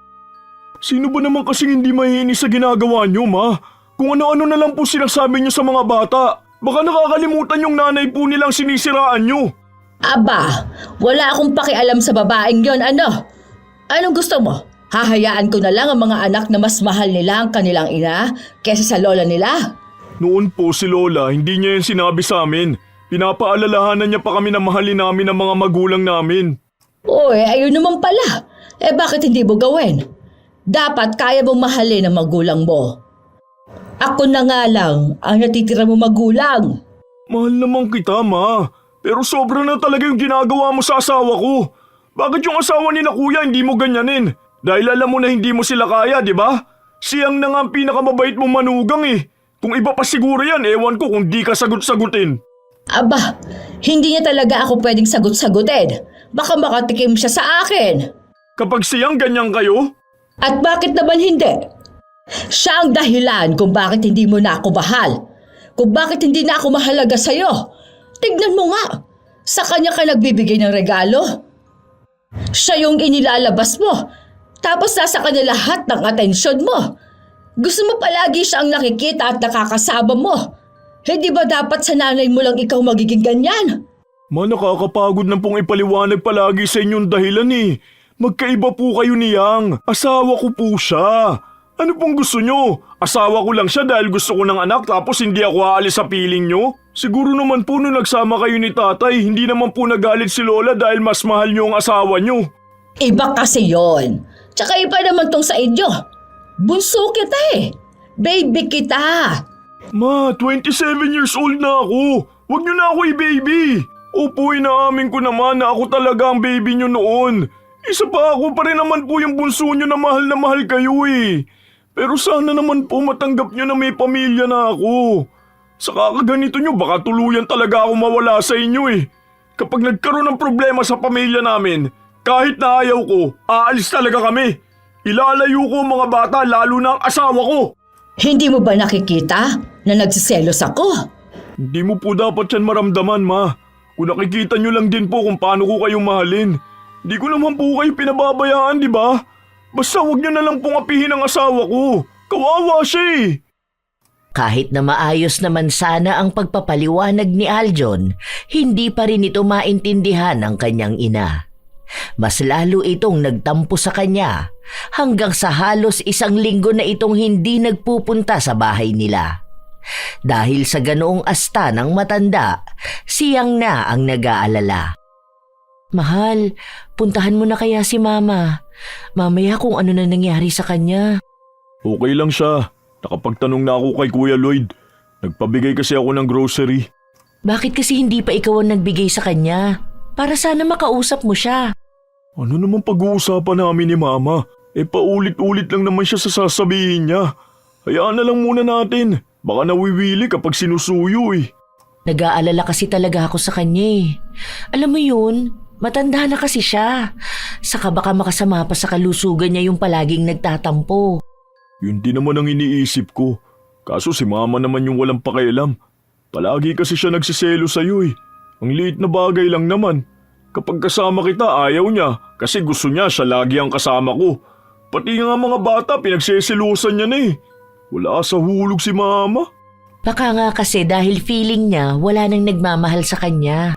Speaker 3: Sino ba naman kasing hindi mahihinis sa ginagawa niyo, ma? Kung ano-ano na lang po sinasabi niyo sa mga bata. Baka nakakalimutan yung nanay po nilang sinisiraan niyo.
Speaker 2: Aba, wala akong pakialam sa babaeng yon, ano? Anong gusto mo? Hahayaan ko na lang ang mga anak na mas mahal nila ang kanilang ina kaysa sa lola nila?
Speaker 3: Noon po si Lola, hindi niya yan sinabi sa amin. Pinapaalalahanan niya pa kami na mahalin namin ang mga magulang namin.
Speaker 2: Uy, ayun naman pala. Bakit hindi mo gawin? Dapat kaya mong mahalin ang magulang mo. Ako na nga lang ang natitira mo magulang.
Speaker 3: Mahal naman kita, ma. Pero sobra na talaga yung ginagawa mo sa asawa ko. Bakit yung asawa ni na kuya hindi mo ganyanin? Dahil alam mo na hindi mo sila kaya, di ba? Siyang na nga ang pinakamabait mong manugang eh. Kung iba pa siguro yan, ewan ko kung di ka sagot-sagutin.
Speaker 2: Aba, hindi niya talaga ako pwedeng sagot-sagutin. Baka makatikim siya sa akin.
Speaker 3: Kapag siyang ganyan kayo?
Speaker 2: At bakit naman hindi? Siya ang dahilan kung bakit hindi mo na ako mahal. Kung bakit hindi na ako mahalaga sa'yo. Tignan mo nga, sa kanya ka nagbibigay ng regalo. Siya yung inilalabas mo, tapos nasa kanya lahat ng atensyon mo. Gusto mo palagi siya ang nakikita at nakakasama mo. Hindi ba dapat sa nanay mo lang ikaw magiging ganyan?
Speaker 3: Ma, nakakapagod na pong ipaliwanag palagi sa inyong dahilan eh. Magkaiba po kayo niyang. Asawa ko po siya. Ano pong gusto nyo? Asawa ko lang siya dahil gusto ko ng anak tapos hindi ako aalis sa piling nyo? Siguro naman po nung nagsama kayo ni tatay, hindi naman po nagalit si Lola dahil mas mahal nyo ang asawa nyo.
Speaker 2: Iba kasi yon. Tsaka iba naman tong sa inyo. Bunso kita eh. Baby kita.
Speaker 3: Ma, 27 years old na ako. Huwag nyo na ako i-baby. Opo, inaamin ko naman na ako talaga ang baby nyo noon. Isa pa ako pa rin naman po yung bunso nyo na mahal kayo eh. Pero sana naman po matanggap nyo na may pamilya na ako. Sa kakaganito nyo baka tuluyan talaga ako mawala sa inyo eh. Kapag nagkaroon ng problema sa pamilya namin, kahit na ayaw ko, aalis talaga kami. Ilalayo ko ang mga bata lalo na ang asawa ko.
Speaker 2: Hindi mo ba nakikita na nagsiselos ako?
Speaker 3: Hindi mo po dapat yan maramdaman, ma. Kung nakikita nyo lang din po kung paano ko kayong mahalin. Hindi ko naman po kayo pinababayaan, di ba? Basta huwag nyo na lang pong apihin ang asawa ko. Kawawa siya eh.
Speaker 1: Kahit na maayos naman sana ang pagpapaliwanag ni Aljon, hindi pa rin ito maintindihan ng kanyang ina. Mas lalo itong nagtampo sa kanya hanggang sa halos 1 linggo na itong hindi nagpupunta sa bahay nila. Dahil sa ganoong asta ng matanda, siyang na ang nag-aalala. Mahal, puntahan mo na kaya si Mama. Mamaya kung ano na nangyari sa kanya.
Speaker 3: Okay lang siya. Nakapagtanong na ako kay Kuya Lloyd. Nagpabigay kasi ako ng grocery.
Speaker 1: Bakit kasi hindi pa ikaw ang nagbigay sa kanya? Para sana makausap mo siya.
Speaker 3: Ano naman pag-uusapan namin ni Mama? Paulit-ulit lang naman siya sa sasabihin niya. Hayaan na lang muna natin. Baka nawiwili kapag sinusuyo eh.
Speaker 1: Nag-aalala kasi talaga ako sa kanya eh. Alam mo yun, matanda na kasi siya. Saka baka makasama pa sa kalusugan niya yung palaging nagtatampo.
Speaker 3: Yun din naman ang iniisip ko. Kaso si mama naman yung walang pakialam. Palagi kasi siya nagsiselo sa'yo eh. Ang liit na bagay lang naman. Kapag kasama kita ayaw niya kasi gusto niya siya lagi ang kasama ko. Pati nga mga bata pinagseselusan niya na eh. Wala sa hulog si mama.
Speaker 1: Baka nga kasi dahil feeling niya wala nang nagmamahal sa kanya.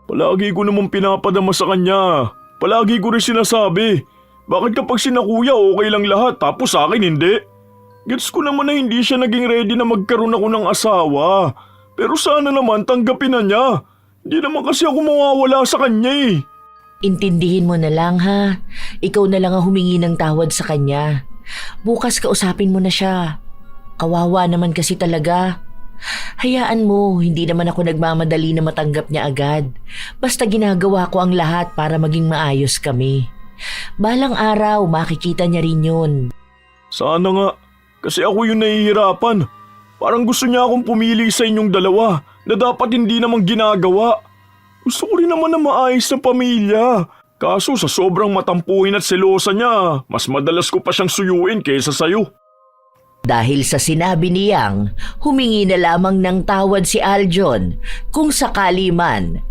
Speaker 3: Palagi ko namang pinapadama sa kanya. Palagi ko rin sinasabi. Bakit kapag sina kuya okay lang lahat tapos sa akin hindi? Gets ko naman na hindi siya naging ready na magkaroon ako ng asawa. Pero sana naman tanggapin na niya. Hindi naman kasi ako mawawala sa kanya eh.
Speaker 1: Intindihin mo na lang ha. Ikaw na lang ang humingi ng tawad sa kanya. Bukas kausapin mo na siya. Kawawa naman kasi talaga. Hayaan mo, hindi naman ako nagmamadali na matanggap niya agad. Basta ginagawa ko ang lahat para maging maayos kami. Balang araw, makikita niya rin yun.
Speaker 3: Sana nga. Kasi ako yung nahihirapan. Parang gusto niya akong pumili sa inyong dalawa na dapat hindi naman ginagawa. Gusto ko rin naman na maayos na pamilya. Kaso sa sobrang matampuhin at selosa niya, mas madalas ko pa siyang suyuin kaysa sayo.
Speaker 1: Dahil sa sinabi ni Yang, humingi na lamang ng tawad si Aljon kung sakali man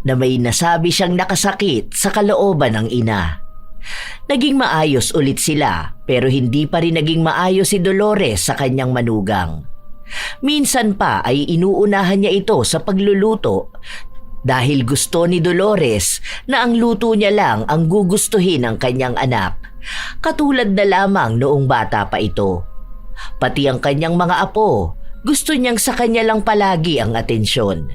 Speaker 1: na may nasabi siyang nakasakit sa kalooban ng ina. Naging maayos ulit sila pero hindi pa rin naging maayos si Dolores sa kanyang manugang. Minsan pa ay inuunahan niya ito sa pagluluto dahil gusto ni Dolores na ang luto niya lang ang gugustuhin ng kanyang anak, katulad na lamang noong bata pa ito. Pati ang kanyang mga apo, gusto niyang sa kanya lang palagi ang atensyon.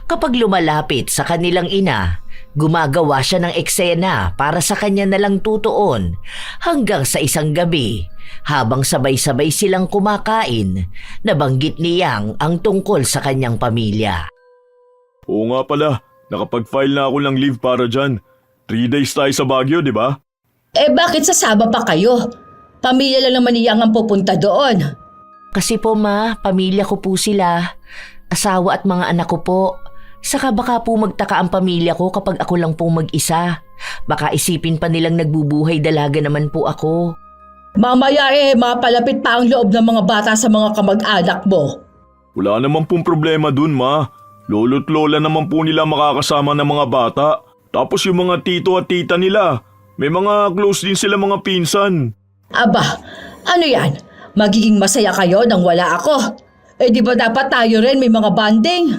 Speaker 1: Kapag lumalapit sa kanilang ina, gumagawa siya ng eksena para sa kanya na lang tutuon hanggang sa isang gabi. Habang sabay-sabay silang kumakain, nabanggit ni Yang ang tungkol sa kanyang pamilya.
Speaker 3: Oo nga pala, nakapag-file na ako ng leave para dyan. 3 days tayo sa Baguio, di ba?
Speaker 2: Bakit sasama pa kayo? Pamilya lang naman niyang ang pupunta doon.
Speaker 1: Kasi po ma, pamilya ko po sila. Asawa at mga anak ko po. Saka baka po magtaka ang pamilya ko kapag ako lang po mag-isa. Baka isipin pa nilang nagbubuhay dalaga naman po ako.
Speaker 2: Mamaya mapalapit pa ang loob ng mga bata sa mga kamag-anak mo.
Speaker 3: Wala naman pong problema dun, ma. Lolo't lola naman po nila makakasama ng mga bata. Tapos yung mga tito at tita nila, may mga close din sila mga pinsan.
Speaker 2: Aba, ano yan? Magiging masaya kayo nang wala ako. Di ba dapat tayo rin may mga bonding?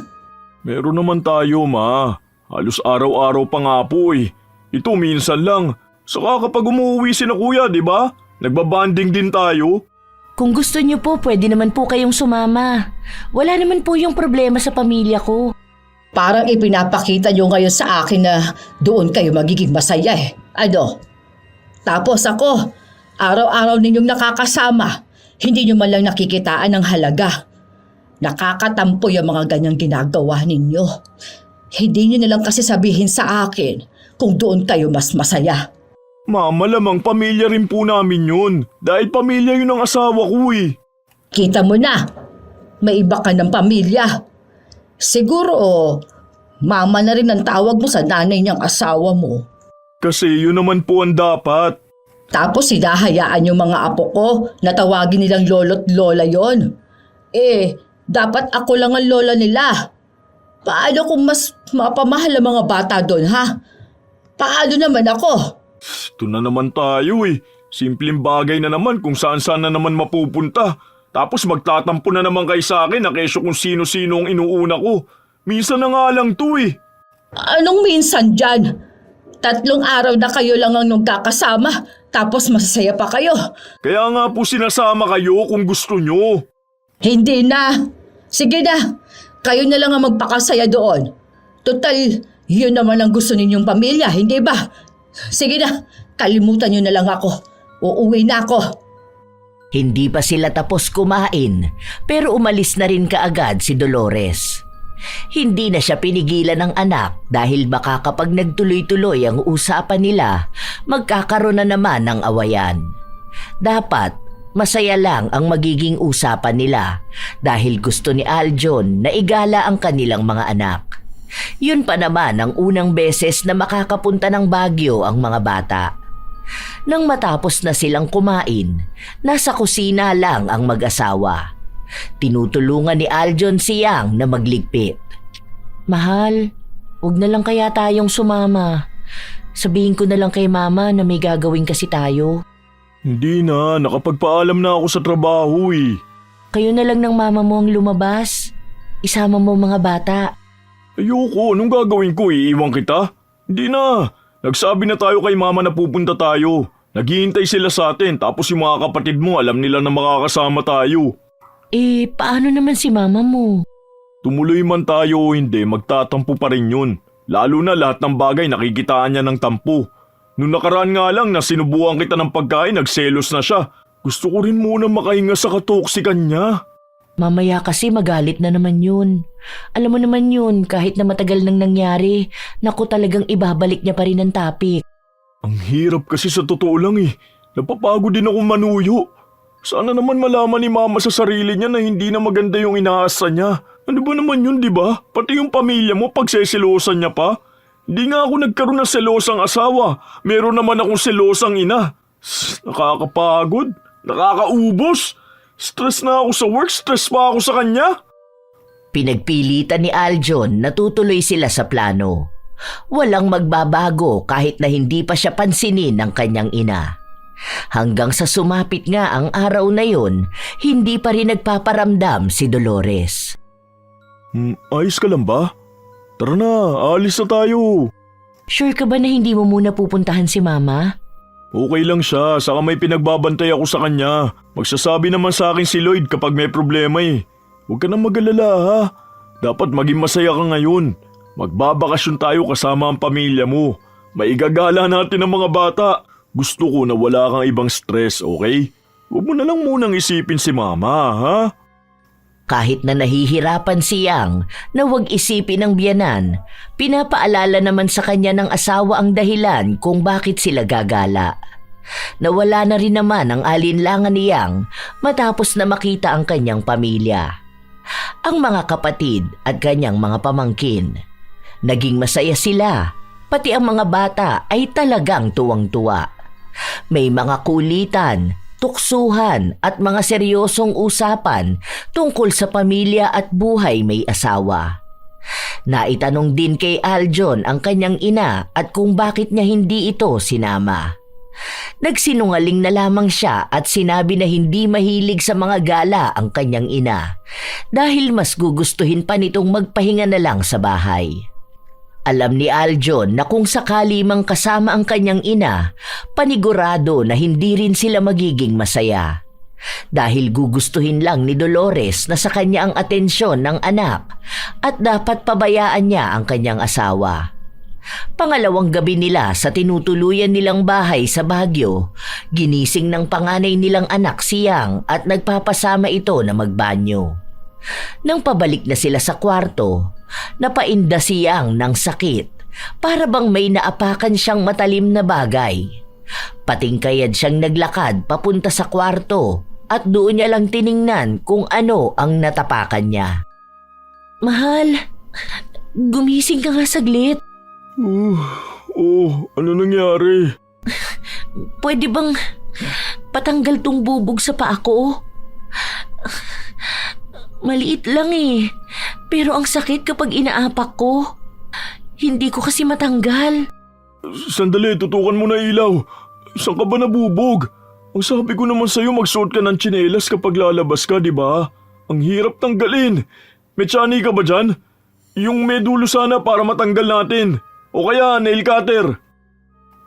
Speaker 3: Meron naman tayo, ma. Halos araw-araw pa nga po eh. Ito minsan lang. Saka kapag umuwi si na kuya, di ba? Nagbabanding din tayo.
Speaker 1: Kung gusto niyo po, pwede naman po kayong sumama. Wala naman po yung problema sa pamilya ko.
Speaker 2: Parang ipinapakita nyo ngayon sa akin na doon kayo magiging masaya eh. Ano? Tapos ako, araw-araw ninyong nakakasama, hindi nyo man lang nakikitaan ng halaga. Nakakatampo yung mga ganyang ginagawa ninyo. Hindi nyo nalang kasi sabihin sa akin kung doon kayo mas masaya.
Speaker 3: Ma, malamang pamilya rin po namin yun. Dahil pamilya yun ang asawa ko eh.
Speaker 2: Kita mo na, may iba ka ng pamilya. Siguro, mama na rin ang tawag mo sa nanay niyang asawa mo.
Speaker 3: Kasi yun naman po ang dapat.
Speaker 2: Tapos hinahayaan yung mga apo ko na tawagin nilang lolo't lola yon. Dapat ako lang ang lola nila. Paano kung mas mapamahal ang mga bata doon, ha? Paano naman ako?
Speaker 3: Ito na naman tayo eh. Simpleng bagay na naman kung saan-saan na naman mapupunta. Tapos magtatampo na naman kayo sa akin na kesyo kung sino-sino ang inuuna ko. Minsan na nga lang to eh.
Speaker 2: Anong minsan dyan? 3 araw na kayo lang ang nagkakasama, tapos masasaya pa kayo.
Speaker 3: Kaya nga po sinasama kayo kung gusto nyo.
Speaker 2: Hindi na. Sige na, kayo na lang ang magpakasaya doon. Total, yun naman ang gusto ninyong pamilya, hindi ba? Sige na, kalimutan nyo na lang ako. Uuwi na ako.
Speaker 1: Hindi pa sila tapos kumain, pero umalis na rin kaagad si Dolores. Hindi na siya pinigilan ng anak dahil baka kapag nagtuloy-tuloy ang usapan nila, magkakaroon na naman ng awayan. Dapat masaya lang ang magiging usapan nila dahil gusto ni Aljon na igala ang kanilang mga anak. Yun pa naman ang unang beses na makakapunta ng Baguio ang mga bata. Nang matapos na silang kumain, nasa kusina lang ang mag-asawa. Tinutulungan ni Aljon si Yang na magligpit. Mahal, huwag na lang kaya tayong sumama. Sabihin ko na lang kay mama na may gagawin kasi tayo.
Speaker 3: Hindi na, nakapagpaalam na ako sa trabaho eh.
Speaker 1: Kayo na lang ng mama mo ang lumabas. Isama mo mga bata.
Speaker 3: Ayoko, anong gagawin ko? Iiwan kita? Hindi na. Nagsabi na tayo kay mama na pupunta tayo. Naghihintay sila sa atin tapos yung mga kapatid mo alam nila na makakasama tayo.
Speaker 1: Paano naman si mama mo?
Speaker 3: Tumuloy man tayo o hindi, magtatampo pa rin yun. Lalo na lahat ng bagay nakikitaan niya ng tampo. Noong nakaraan nga lang na sinubukan kita ng pagkain, nagselos na siya. Gusto ko rin muna makahinga sa katoksikan niya.
Speaker 1: Mamaya kasi magalit na naman yun. Alam mo naman yun, kahit na matagal nang nangyari, naku talagang ibabalik niya pa rin ang topic.
Speaker 3: Ang hirap kasi sa totoo lang eh. Napapagod din ako manuyo. Sana naman malaman ni mama sa sarili niya na hindi na maganda yung inaasa niya. Ano ba naman yun, di ba? Pati yung pamilya mo pagseselosan niya pa. Hindi nga ako nagkaroon ng selosang asawa. Meron naman akong selosang ina. Nakakapagod. Nakakaubos. Stress na ako sa work, stress pa ako sa kanya.
Speaker 1: Pinagpilitan ni Aljon na tutuloy sila sa plano. Walang magbabago kahit na hindi pa siya pansinin ng kanyang ina. Hanggang sa sumapit nga ang araw na yon, hindi pa rin nagpaparamdam si Dolores.
Speaker 3: Ayos ka lang ba? Tara na, alis na tayo.
Speaker 1: Sure ka ba na hindi mo muna pupuntahan si mama?
Speaker 3: Okay lang siya, saka may pinagbabantay ako sa kanya. Magsasabi naman sa akin si Lloyd kapag may problema eh. Huwag ka nang mag-alala ha. Dapat maging masaya ka ngayon. Magbabakasyon tayo kasama ang pamilya mo. Maigagala natin ang mga bata. Gusto ko na wala kang ibang stress, okay? Huwag mo na lang munang isipin si mama, ha?
Speaker 1: Kahit na nahihirapan si Yang na huwag isipin ang biyanan, pinapaalala naman sa kanya ng asawa ang dahilan kung bakit sila gagala. Nawala na rin naman ang alinlangan ni Yang matapos na makita ang kanyang pamilya. Ang mga kapatid at kanyang mga pamangkin. Naging masaya sila, pati ang mga bata ay talagang tuwang-tuwa. May mga kulitan, tuksuhan at mga seryosong usapan tungkol sa pamilya at buhay may asawa. Naitanong din kay Aljon ang kanyang ina at kung bakit niya hindi ito sinama. Nagsinungaling na lamang siya at sinabi na hindi mahilig sa mga gala ang kanyang ina dahil mas gugustuhin pa nitong magpahinga na lang sa bahay. Alam ni Aljon na kung sakali mang kasama ang kanyang ina, panigurado na hindi rin sila magiging masaya. Dahil gugustuhin lang ni Dolores na sa kanya ang atensyon ng anak at dapat pabayaan niya ang kanyang asawa. Pangalawang gabi nila sa tinutuluyan nilang bahay sa Baguio, ginising ng panganay nilang anak si Yang at nagpapasama ito na magbanyo. Nang pabalik na sila sa kwarto, napainda si Yang ng sakit para bang may naapakan siyang matalim na bagay. Patingkayad siyang naglakad papunta sa kwarto at doon niya lang tiningnan kung ano ang natapakan niya. Mahal, gumising ka nga saglit.
Speaker 3: Ano nangyari?
Speaker 1: Pwede bang patanggal tong bubog sa paa ko? Maliit lang eh, pero ang sakit kapag inaapak ko. Hindi ko kasi matanggal.
Speaker 3: Sandali, tutukan mo na ilaw. Saan ka ba nabubog? Ang sabi ko naman sa'yo magsuot ka ng tsinelas kapag lalabas ka, di ba? Ang hirap tanggalin. May tsani ka ba dyan? Yung may dulo sana para matanggal natin. O kaya nail cutter.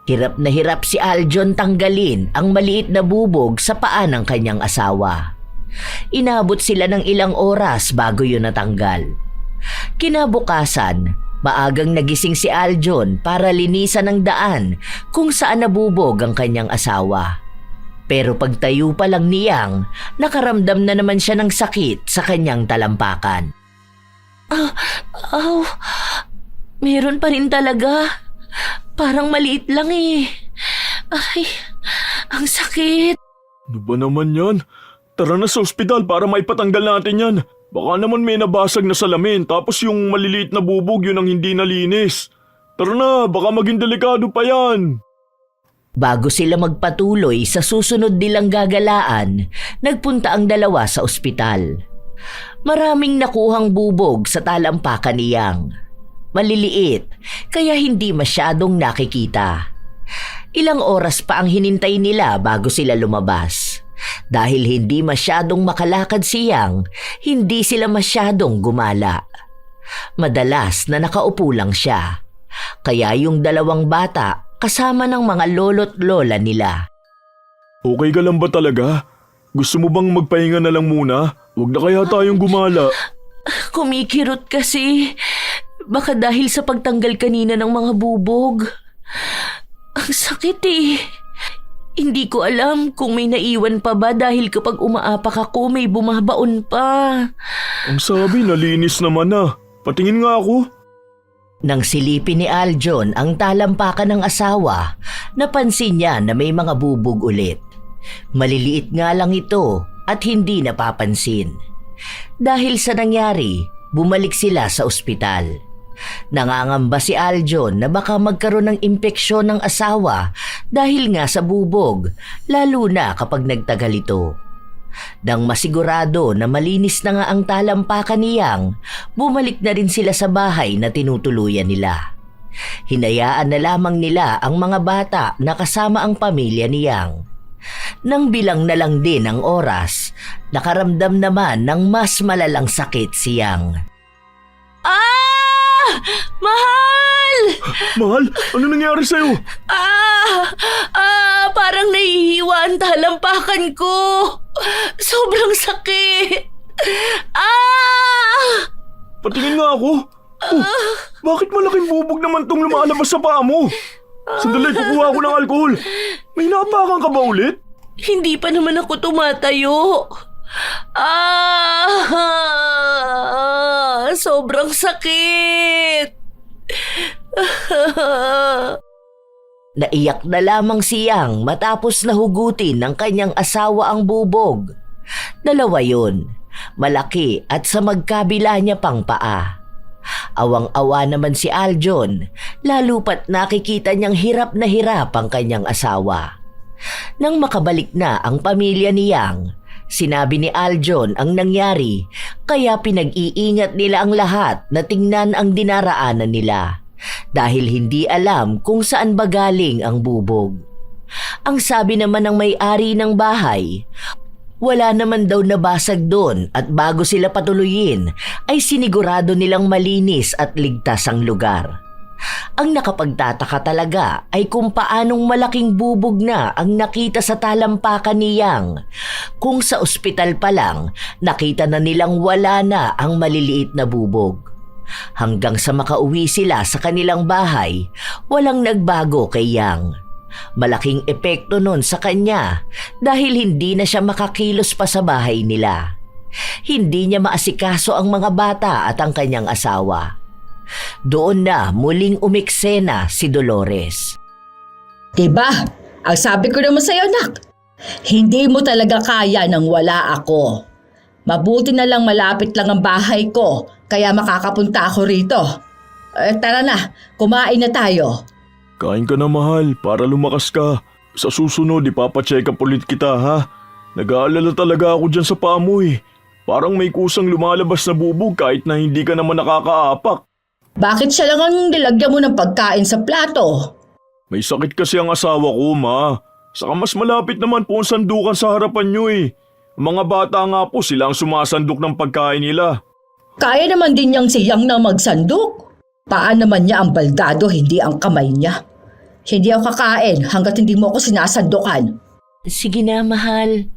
Speaker 1: Hirap na hirap si Aljon tanggalin ang maliit na bubog sa paa ng kanyang asawa. Inabot sila ng ilang oras bago yun natanggal. Kinabukasan, maagang nagising si Aljon para linisan ang daan kung saan nabubog ang kanyang asawa. Pero pagtayo pa lang ni Yang, nakaramdam na naman siya ng sakit sa kanyang talampakan. Aw, meron pa rin talaga. Parang maliit lang eh. Ay, ang sakit.
Speaker 3: Ano ba naman yan? Tara na sa ospital para maipatanggal natin yan. Baka naman may nabasag na salamin tapos yung maliliit na bubog yun ang hindi nalinis. Tara na, baka maging delikado pa yan.
Speaker 1: Bago sila magpatuloy sa susunod nilang gagalaan, nagpunta ang dalawa sa ospital. Maraming nakuhang bubog sa talampakan ni Yang. Maliliit, kaya hindi masyadong nakikita. Ilang oras pa ang hinintay nila bago sila lumabas. Dahil hindi masyadong makalakad si Yang, hindi sila masyadong gumala. Madalas na nakaupo lang siya. Kaya yung dalawang bata kasama ng mga lolo't lola nila.
Speaker 3: Okay ka lang ba talaga? Gusto mo bang magpahinga na lang muna? Huwag na kaya tayong gumala.
Speaker 1: Kumikirot kasi. Baka dahil sa pagtanggal kanina ng mga bubog. Ang sakit eh. Hindi ko alam kung may naiwan pa ba dahil kapag umaapak ako may bumabaon pa.
Speaker 3: Ang sabi, nalinis naman na. Patingin nga ako.
Speaker 1: Nang silipin ni Aljon ang talampakan ng asawa, napansin niya na may mga bubog ulit. Maliliit nga lang ito at hindi napapansin. Dahil sa nangyari, bumalik sila sa ospital. Nangangamba si Aljon na baka magkaroon ng impeksyon ng asawa dahil nga sa bubog, lalo na kapag nagtagal ito. Nang masigurado na malinis na nga ang talampakan ni Yang, bumalik na rin sila sa bahay na tinutuluyan nila. Hinayaan na lamang nila ang mga bata na kasama ang pamilya ni Yang. Nang bilang na lang din ang oras, nakaramdam naman ng mas malalang sakit si Yang. Ah! Mahal!
Speaker 3: Mahal, ano nangyari sa'yo?
Speaker 1: Parang nahihiwa ang talampakan ko. Sobrang sakit.
Speaker 3: Patingin nga ako. Bakit malaking bubog naman tong lumalabas sa paa mo? Sandali, kukuha ako ng alkohol. May napakan ka ba ulit?
Speaker 1: Hindi pa naman ako tumatayo. Sobrang sakit. Naiyak na lamang si Yang matapos nahugutin ng kanyang asawa ang bubog. Dalawa yun, malaki at sa magkabila niya pang paa. Awang-awa naman si Aljon, lalo pat nakikita niyang hirap na hirap ang kanyang asawa. Nang makabalik na ang pamilya ni Yang, sinabi ni Aljon ang nangyari kaya pinag-iingat nila ang lahat na tingnan ang dinaraanan nila. Dahil hindi alam kung saan ba galing ang bubog. Ang sabi naman ng may-ari ng bahay, wala naman daw nabasag doon at bago sila patuluyin ay sinigurado nilang malinis at ligtas ang lugar. Ang nakapagtataka talaga ay kung paanong malaking bubog na ang nakita sa talampakan ni Yang. Kung sa ospital pa lang, nakita na nilang wala na ang maliliit na bubog. Hanggang sa makauwi sila sa kanilang bahay, walang nagbago kay Yang. Malaking epekto nun sa kanya dahil hindi na siya makakilos pa sa bahay nila. Hindi niya maasikaso ang mga bata at ang kanyang asawa. Doon na muling umiksena si Dolores.
Speaker 2: Diba? Ang sabi ko naman sa'yo, nak. Hindi mo talaga kaya nang wala ako. Mabuti na lang malapit lang ang bahay ko, kaya makakapunta ako rito. Tara na, kumain na tayo.
Speaker 3: Kain ka na mahal, para lumakas ka. Sa susunod, ipapacheck up ulit kita ha. Nag-aalala talaga ako dyan sa paa mo eh. Parang may kusang lumalabas na bubog kahit na hindi ka naman nakakaapak.
Speaker 2: Bakit siya lang ang nilagyan mo ng pagkain sa plato?
Speaker 3: May sakit kasi ang asawa ko, ma. Saka mas malapit naman po ang sandukan sa harapan nyo eh. Ang mga bata nga po sila ang sumasandok ng pagkain nila.
Speaker 2: Kaya naman din niyang siyang na magsandok. Paa naman niya ang baldado, hindi ang kamay niya. Hindi ako kakain hanggat hindi mo ako sinasandukan.
Speaker 1: Sige na, mahal.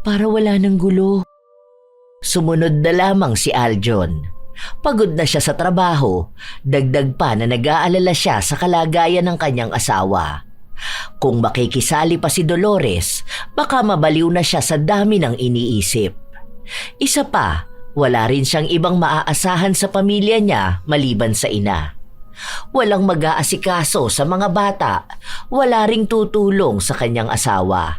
Speaker 1: Para wala ng gulo. Sumunod na lamang si Aljon. Pagod na siya sa trabaho, dagdag pa na nag-aalala siya sa kalagayan ng kanyang asawa. Kung makikisali pa si Dolores, baka mabaliw na siya sa dami ng iniisip. Isa pa, Wala rin siyang ibang maaasahan sa pamilya niya maliban sa ina. Walang mag-aasikaso sa mga bata, wala ring tutulong sa kanyang asawa.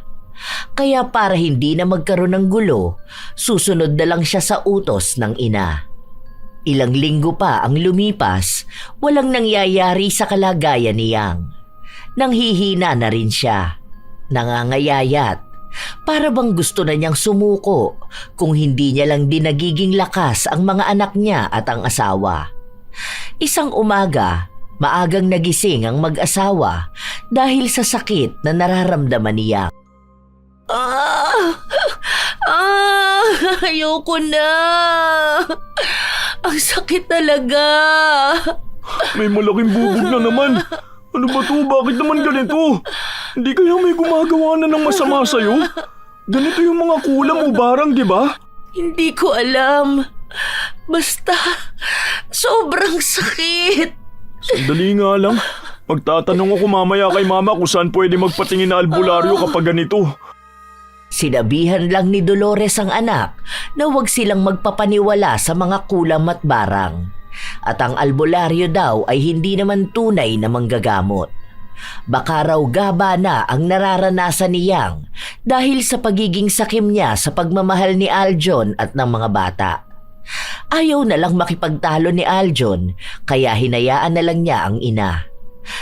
Speaker 1: Kaya para hindi na magkaroon ng gulo, susunod na lang siya sa utos ng ina. Ilang linggo pa ang lumipas, walang nangyayari sa kalagayan ni Yang. Nanghihina na rin siya, nangangayayat. Para bang gusto na niyang sumuko kung hindi niya lang din nagiging lakas ang mga anak niya at ang asawa. Isang umaga, maagang nagising ang mag-asawa dahil sa sakit na nararamdaman niya. Ayoko na. Ang sakit talaga.
Speaker 3: May malaking bubog na naman. Ano ba to? Bakit naman ganito? Hindi kaya may gumagawa na ng masama sa'yo? Ganito yung mga kulam o barang, di ba?
Speaker 1: Hindi ko alam. Basta, sobrang sakit.
Speaker 3: Sandali nga lang. Magtatanong ako mamaya kay mama kung saan pwede magpatingin na albularyo kapag ganito.
Speaker 1: Sinabihan lang ni Dolores ang anak na huwag silang magpapaniwala sa mga kulam at barang. At ang albularyo daw ay hindi naman tunay na manggagamot. Baka raw gaba na ang nararanasan ni Yang dahil sa pagiging sakim niya sa pagmamahal ni Aljon at ng mga bata. Ayaw na lang makipagtalo ni Aljon kaya hinayaan na lang niya ang ina.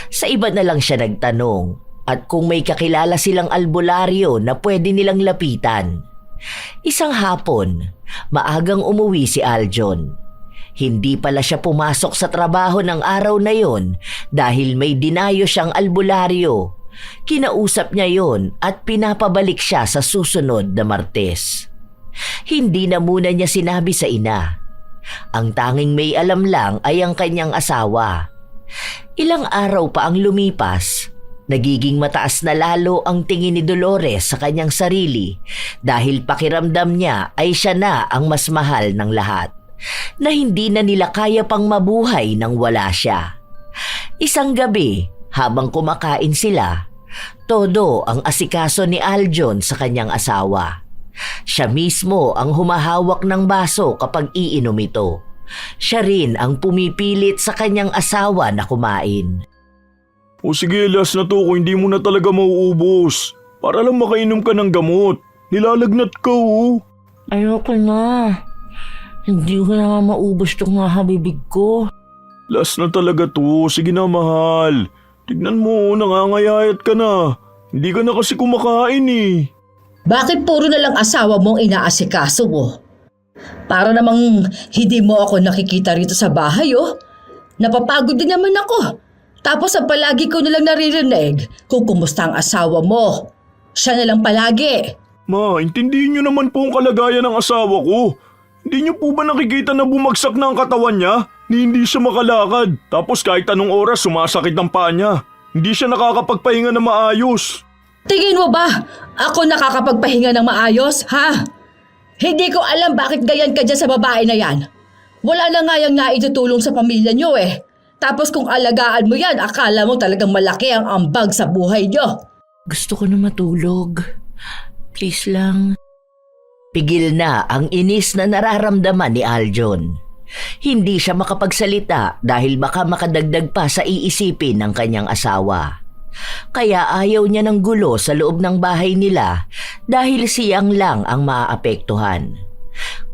Speaker 1: Sa iba na lang siya nagtanong at kung may kakilala silang albularyo na pwede nilang lapitan. Isang hapon, maagang umuwi si Aljon. Hindi pala siya pumasok sa trabaho ng araw na yon dahil may dinayo siyang albularyo. Kinausap niya yon at pinapabalik siya sa susunod na Martes. Hindi na muna niya sinabi sa ina. Ang tanging may alam lang ay ang kanyang asawa. Ilang araw pa ang lumipas, nagiging mataas na lalo ang tingin ni Dolores sa kanyang sarili dahil pakiramdam niya ay siya na ang mas mahal ng lahat. Na hindi na nila kaya pang mabuhay nang wala siya. Isang gabi, habang kumakain sila, todo ang asikaso ni Aljon sa kanyang asawa. Siya mismo ang humahawak ng baso kapag iinom ito. Siya rin ang pumipilit sa kanyang asawa na kumain.
Speaker 3: O sige, last na to kung hindi mo na talaga mauubos. Para lang makainom ka ng gamot. Nilalagnat ka oh.
Speaker 1: Ayoko na. Hindi ko na maubos itong mga habibig ko.
Speaker 3: Last na talaga to. Sige na mahal. Tignan mo, nangangayayat ka na. Hindi ka na kasi kumakain eh.
Speaker 2: Bakit puro na lang asawa mong inaasikaso mo? Para namang hindi mo ako nakikita rito sa bahay oh. Napapagod din naman ako. Tapos ang palagi ko nalang naririnig kung kumusta ang asawa mo. Siya na lang palagi.
Speaker 3: Ma, intindihin niyo naman po ang kalagayan ng asawa ko. Hindi niyo po ba nakikita na bumagsak na ang katawan niya? Ni hindi siya makalakad. Tapos kahit anong oras sumasakit ang paa niya. Hindi siya nakakapagpahinga na maayos.
Speaker 2: Tingin mo ba ako nakakapagpahinga ng maayos, ha? Hindi ko alam bakit ganyan ka dyan sa babae na yan. Wala na nga yung naitutulong sa pamilya niyo eh. Tapos kung alagaan mo yan, akala mo talagang malaki ang ambag sa buhay niyo.
Speaker 1: Gusto ko na matulog. Please lang. Pigil na ang inis na nararamdaman ni Aljon. Hindi siya makapagsalita dahil baka makadagdag pa sa iisipin ng kanyang asawa. Kaya ayaw niya ng gulo sa loob ng bahay nila dahil siyang lang ang maaapektuhan.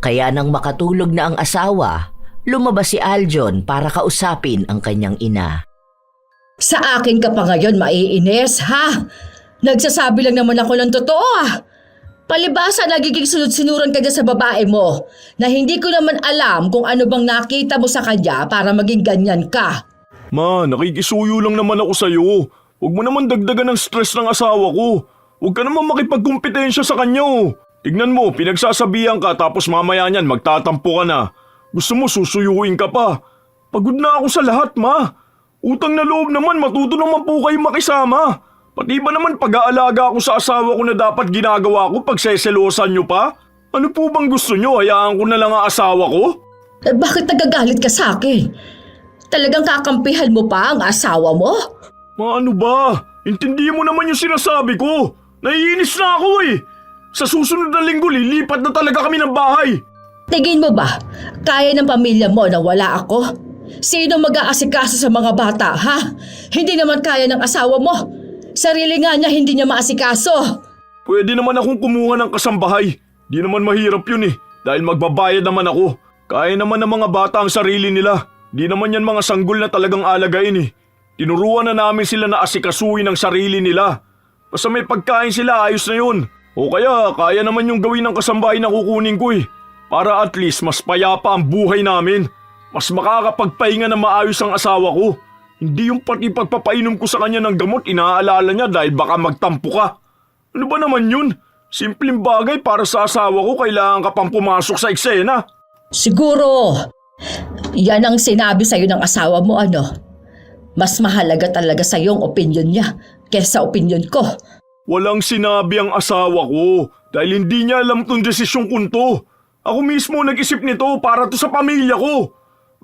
Speaker 1: Kaya nang makatulog na ang asawa, lumabas si Aljon para kausapin ang kanyang ina.
Speaker 2: Sa akin ka pa ngayon maiinis, ha? Nagsasabi lang naman ako ng totoo, ah. Palibasa nagiging sunod-sinuran ka dyan sa babae mo na hindi ko naman alam kung ano bang nakita mo sa kanya para maging ganyan ka.
Speaker 3: Ma, nakikisuyo lang naman ako sa'yo. Huwag mo naman dagdagan ng stress ng asawa ko. Huwag ka naman makipagkumpetensya sa kanya oh. Tignan mo, pinagsasabihan ka tapos mamaya niyan magtatampo ka na. Gusto mo susuyuin ka pa. Pagod na ako sa lahat, ma. Utang na loob naman, matuto naman po kayo makisama. Pati ba naman pag-aalaga ako sa asawa ko na dapat ginagawa ko pag seselosan nyo pa? Ano po bang gusto nyo? Hayaan ko na lang ang asawa ko?
Speaker 2: Bakit nagagalit ka sa akin? Talagang kakampihan mo pa ang asawa mo?
Speaker 3: Ano ba? Intindihin mo naman yung sinasabi ko. Naiinis na ako eh. Sa susunod na linggo lilipat na talaga kami ng bahay.
Speaker 2: Tingin mo ba, kaya ng pamilya mo na wala ako? Sino mag-aasikaso sa mga bata, ha? Hindi naman kaya ng asawa mo. Sarili nga niya hindi niya maasikaso.
Speaker 3: Pwede naman akong kumuha ng kasambahay. Di naman mahirap yun eh, dahil magbabayad naman ako. Kaya naman ng mga bata ang sarili nila. Di naman yan mga sanggol na talagang alagain eh. Tinuruan na namin sila na asikasuhin ang sarili nila. Basta may pagkain sila, ayos na yun. O kaya naman yung gawin ng kasambahay na kukunin ko eh. Para at least mas payapa ang buhay namin. Mas makakapagpahinga na maayos ang asawa ko. Hindi yung pati pagpapainom ko sa kanya ng gamot inaalala niya dahil baka magtampo ka. Ano ba naman yun? Simpleng bagay para sa asawa ko, kailangan ka pang pumasok sa eksena.
Speaker 2: Siguro, yan ang sinabi sa'yo ng asawa mo, ano? Mas mahalaga talaga sa'yo ang opinyon niya kaysa opinyon ko.
Speaker 3: Walang sinabi ang asawa ko dahil hindi niya alam tong desisyon ko to. Ako mismo nag-isip nito para to sa pamilya ko.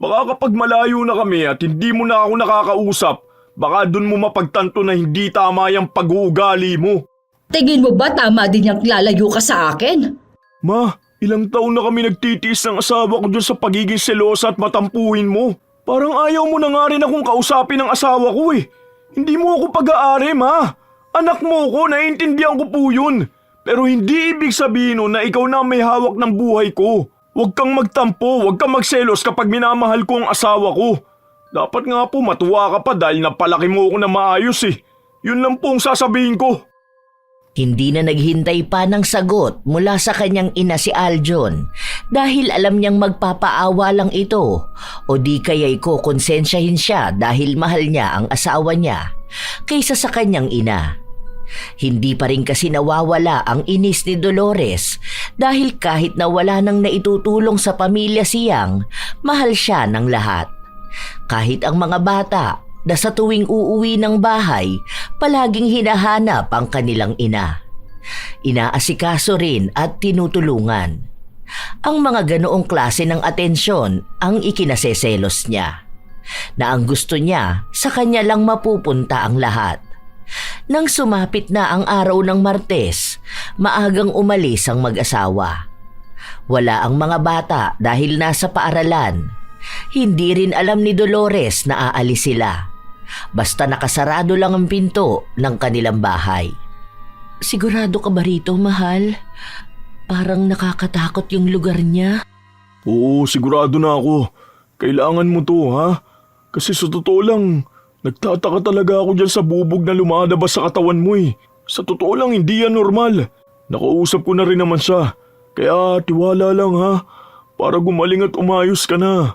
Speaker 3: Baka kapag malayo na kami at hindi mo na ako nakakausap, baka dun mo mapagtanto na hindi tama yung pag-uugali mo.
Speaker 2: Tingin mo ba tama din yung lalayo ka sa akin?
Speaker 3: Ma, ilang taon na kami nagtitiis ng asawa ko dyan sa pagiging selosa at matampuhin mo. Parang ayaw mo na nga rin akong kausapin ng asawa ko eh. Hindi mo ako pag-aari, ma. Anak mo ko, naiintindihan ko po yun. Pero hindi ibig sabihin nun na ikaw na may hawak ng buhay ko. Huwag kang magtampo, huwag kang magselos kapag minamahal ko ang asawa ko. Dapat nga po matuwa ka pa dahil napalaki mo ako na maayos eh. Yun lang po ang sasabihin ko.
Speaker 1: Hindi na naghintay pa ng sagot mula sa kanyang ina si Aljon dahil alam niyang magpapaawa lang ito o di kaya'y kukonsensyahin siya dahil mahal niya ang asawa niya kaysa sa kanyang ina. Hindi pa rin kasi nawawala ang inis ni Dolores dahil kahit na wala nang naitutulong sa pamilya siyang, mahal siya ng lahat. Kahit ang mga bata na sa tuwing uuwi ng bahay, palaging hinahanap ang kanilang ina. Inaasikaso rin at tinutulungan. Ang mga ganoong klase ng atensyon ang ikinaseselos niya, na ang gusto niya sa kanya lang mapupunta ang lahat. Nang sumapit na ang araw ng Martes, maagang umalis ang mag-asawa. Wala ang mga bata dahil nasa paaralan. Hindi rin alam ni Dolores na aalis sila. Basta nakasarado lang ang pinto ng kanilang bahay. Sigurado ka ba rito, mahal? Parang nakakatakot yung lugar niya.
Speaker 3: Oo, sigurado na ako. Kailangan mo to, ha? Kasi sa totoo lang, nagtataka talaga ako dyan sa bubog na lumalabas sa katawan mo eh. Sa totoo lang, hindi yan normal. Nakausap ko na rin naman siya. Kaya tiwala lang ha, para gumaling at umayos ka na.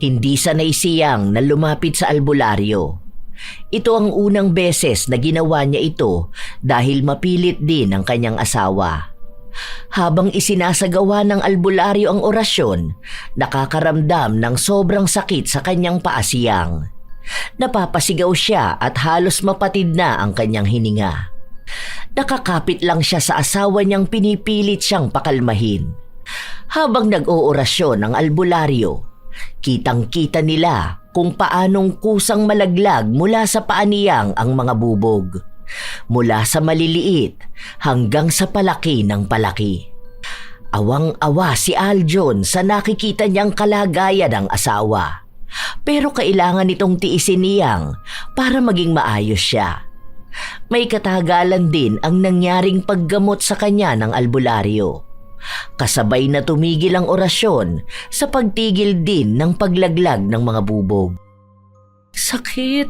Speaker 1: Hindi sanay siyang na lumapit sa albularyo. Ito ang unang beses na ginawa niya ito dahil mapilit din ang kanyang asawa. Habang isinasagawa ng albularyo ang orasyon, nakakaramdam ng sobrang sakit sa kanyang paasiyang. Napapasigaw siya at halos mapatid na ang kanyang hininga. Nakakapit lang siya sa asawa niyang pinipilit siyang pakalmahin. Habang nag-oorasyon ang albularyo, kitang-kita nila kung paanong kusang malaglag mula sa paa niyang ang mga bubog. Mula sa maliliit hanggang sa palaki ng palaki. Awang-awa si Aljon sa nakikita niyang kalagayan ng asawa. Pero kailangan itong tiisin niyang para maging maayos siya. May katagalan din ang nangyaring paggamot sa kanya ng albularyo. Kasabay na tumigil ang orasyon sa pagtigil din ng paglaglag ng mga bubog. Sakit!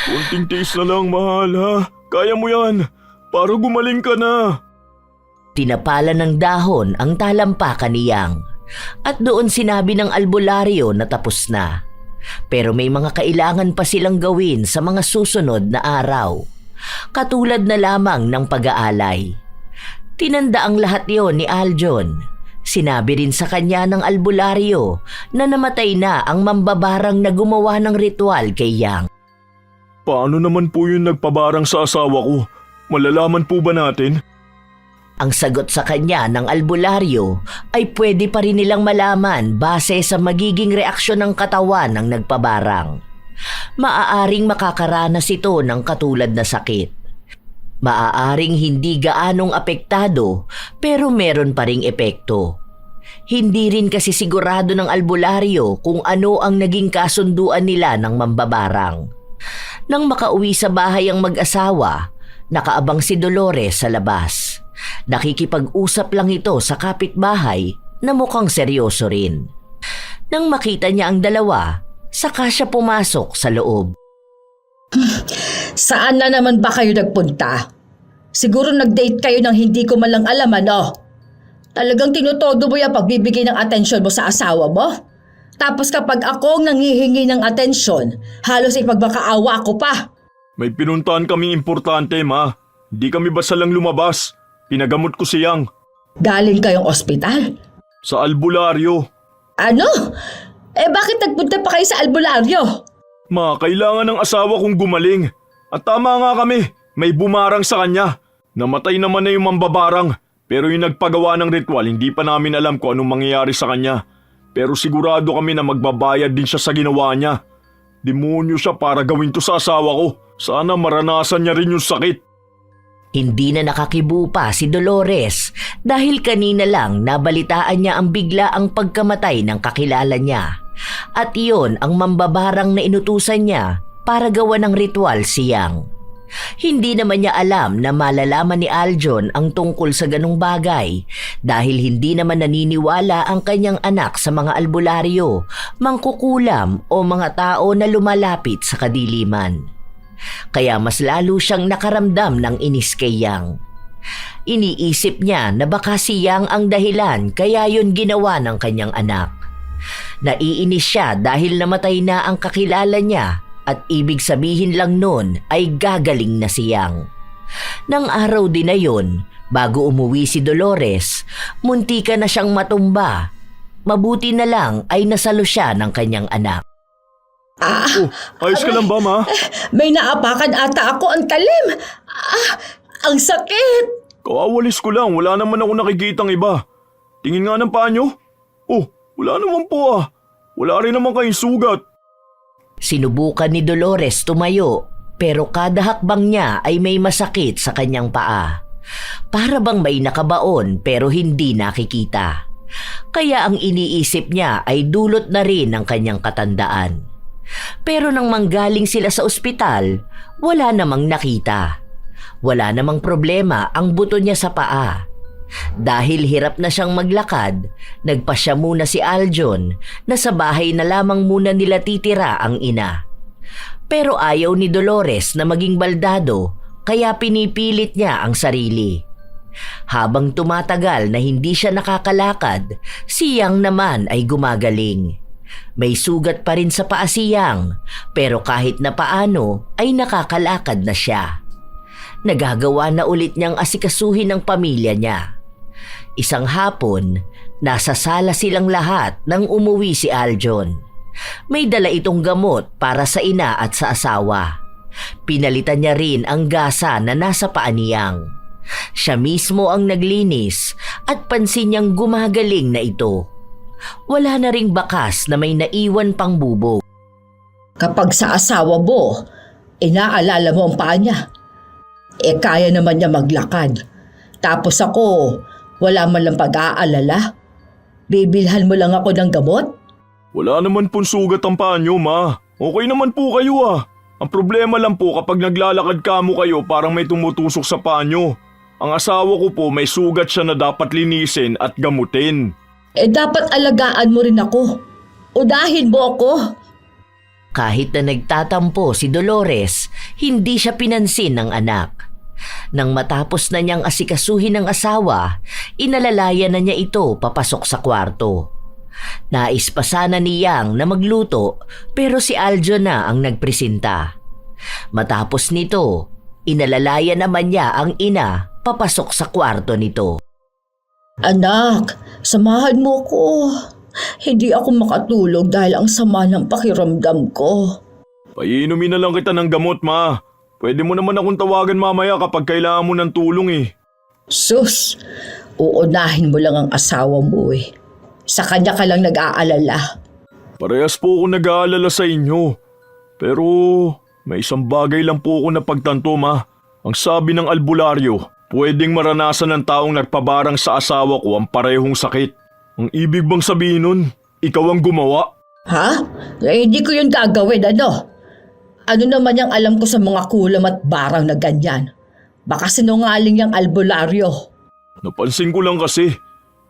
Speaker 3: Kunting tiis na lang, mahal ha. Kaya mo yan. Para gumaling ka na.
Speaker 1: Tinapala ng dahon ang talampakan niyang at doon sinabi ng albularyo na tapos na. Pero may mga kailangan pa silang gawin sa mga susunod na araw. Katulad na lamang ng pag-aalay. Tinanda ang lahat yon ni Aljon. Sinabi rin sa kanya ng albularyo na namatay na ang mambabarang na gumawa ng ritual kay Yang.
Speaker 3: Paano naman po yung nagpabarang sa asawa ko? Malalaman po ba natin?
Speaker 1: Ang sagot sa kanya ng albularyo ay pwede pa rin nilang malaman base sa magiging reaksyon ng katawan ng nagpabarang. Maaaring makakaranas ito ng katulad na sakit. Maaaring hindi gaanong apektado pero meron pa ring epekto. Hindi rin kasi sigurado ng albularyo kung ano ang naging kasunduan nila ng mambabarang. Nang makauwi sa bahay ang mag-asawa, nakaabang si Dolores sa labas. Nakikipag-usap lang ito sa kapitbahay na mukhang seryoso rin. Nang makita niya ang dalawa, saka siya pumasok sa loob.
Speaker 2: Saan na naman ba kayo nagpunta? Siguro nag-date kayo nang hindi ko man lang alam, ano? Talagang tinutodo mo yung pagbibigay ng atensyon mo sa asawa mo? Tapos kapag ako ang nangihingi ng atensyon, halos ipagmakaawa ako pa.
Speaker 3: May pinuntahan kaming importante, ma. Hindi kami basta lang lumabas. Pinagamot ko siyang.
Speaker 2: Galing kayong ospital?
Speaker 3: Sa albularyo.
Speaker 2: Ano? Bakit nagpunta pa kayo sa albularyo?
Speaker 3: Ma, kailangan ng asawa kong gumaling. At tama nga kami, may bumarang sa kanya. Namatay naman na yung mambabarang. Pero yung nagpagawa ng ritual, hindi pa namin alam kung anong mangyayari sa kanya. Pero sigurado kami na magbabayad din siya sa ginawa niya. Demonyo siya para gawin to sa asawa ko. Sana maranasan niya rin yung sakit.
Speaker 1: Hindi na nakakibupa si Dolores dahil kanina lang nabalitaan niya ang bigla ang pagkamatay ng kakilala niya. At iyon ang mambabarang na inutusan niya para gawa ng ritual siyang. Hindi naman niya alam na malalaman ni Aljon ang tungkol sa ganung bagay dahil hindi naman naniniwala ang kanyang anak sa mga albularyo, mangkukulam o mga tao na lumalapit sa kadiliman. Kaya mas lalo siyang nakaramdam ng inis kay Yang. Iniisip niya na baka si Yang ang dahilan kaya yun ginawa ng kanyang anak. Naiinis siya dahil namatay na ang kakilala niya at ibig sabihin lang nun ay gagaling na si Yang. Nang araw din na yun, bago umuwi si Dolores, muntika na siyang matumba. Mabuti na lang ay nasalo siya ng kanyang anak.
Speaker 3: Ayos ka lang ba, ma?
Speaker 2: May naapakan ata ako, ang talim. Ang sakit.
Speaker 3: Kawawalis ko lang, wala naman ako nakikitang iba. Tingin nga ng paa niyo. Wala naman po Wala rin naman kayong sugat.
Speaker 1: Sinubukan ni Dolores tumayo pero kada hakbang niya ay may masakit sa kanyang paa. Para bang may nakabaon pero hindi nakikita. Kaya ang iniisip niya ay dulot na rin ng kanyang katandaan. Pero nang manggaling sila sa ospital, wala namang nakita. Wala namang problema ang buto niya sa paa. Dahil hirap na siyang maglakad, nagpasya muna si Aljon na sa bahay na lamang muna nila titira ang ina. Pero ayaw ni Dolores na maging baldado kaya pinipilit niya ang sarili. Habang tumatagal na hindi siya nakakalakad, si Yang naman ay gumagaling. May sugat pa rin sa paa si Yang, pero kahit na paano ay nakakalakad na siya. Nagagawa na ulit niyang asikasuhin ang pamilya niya. Isang hapon, nasa sala silang lahat nang umuwi si Aljon. May dala itong gamot para sa ina at sa asawa. Pinalitan niya rin ang gasa na nasa paa ni Yang. Siya mismo ang naglinis at pansin niyang gumagaling na ito. Wala na ring bakas na may naiwan pang bubog.
Speaker 2: Kapag sa asawa mo, inaalala mo ang paa niya. Kaya naman niya maglakad. Tapos ako, wala man lang pag-aalala. Bibilhan mo lang ako ng gamot?
Speaker 3: Wala naman pong sugat ang paa niyo, ma. Okay naman po kayo Ang problema lang po kapag naglalakad kamo kayo parang may tumutusok sa paa niyo. Ang asawa ko po may sugat siya na dapat linisin at gamutin.
Speaker 2: Dapat alagaan mo rin ako. Unahin mo ako.
Speaker 1: Kahit na nagtatampo si Dolores, hindi siya pinansin ng anak. Nang matapos na niyang asikasuhin ng asawa, inalalaya na niya ito papasok sa kwarto. Nais pa sana ni Yang na magluto pero si Aljon na ang nagpresenta. Matapos nito, inalalaya naman niya ang ina papasok sa kwarto nito.
Speaker 2: Anak, samahan mo ko. Hindi ako makatulog dahil ang sama ng pakiramdam ko.
Speaker 3: Paiinumin na lang kita ng gamot, ma. Pwede mo naman akong tawagan mamaya kapag kailangan mo ng tulong
Speaker 2: Sus, uunahin mo lang ang asawa mo Sa kanya ka lang nag-aalala.
Speaker 3: Parehas po ako nag-aalala sa inyo. Pero may isang bagay lang po ako napagtanto, ma. Ang sabi ng albularyo, pwedeng maranasan ng taong nagpabarang sa asawa ko ang parehong sakit. Ang ibig bang sabihin nun, ikaw ang gumawa?
Speaker 2: Ha? Hindi ko yun gagawin, ano? Ano naman yung alam ko sa mga kulam at barang na ganyan? Baka sinungaling yung albularyo.
Speaker 3: Napansin ko lang kasi.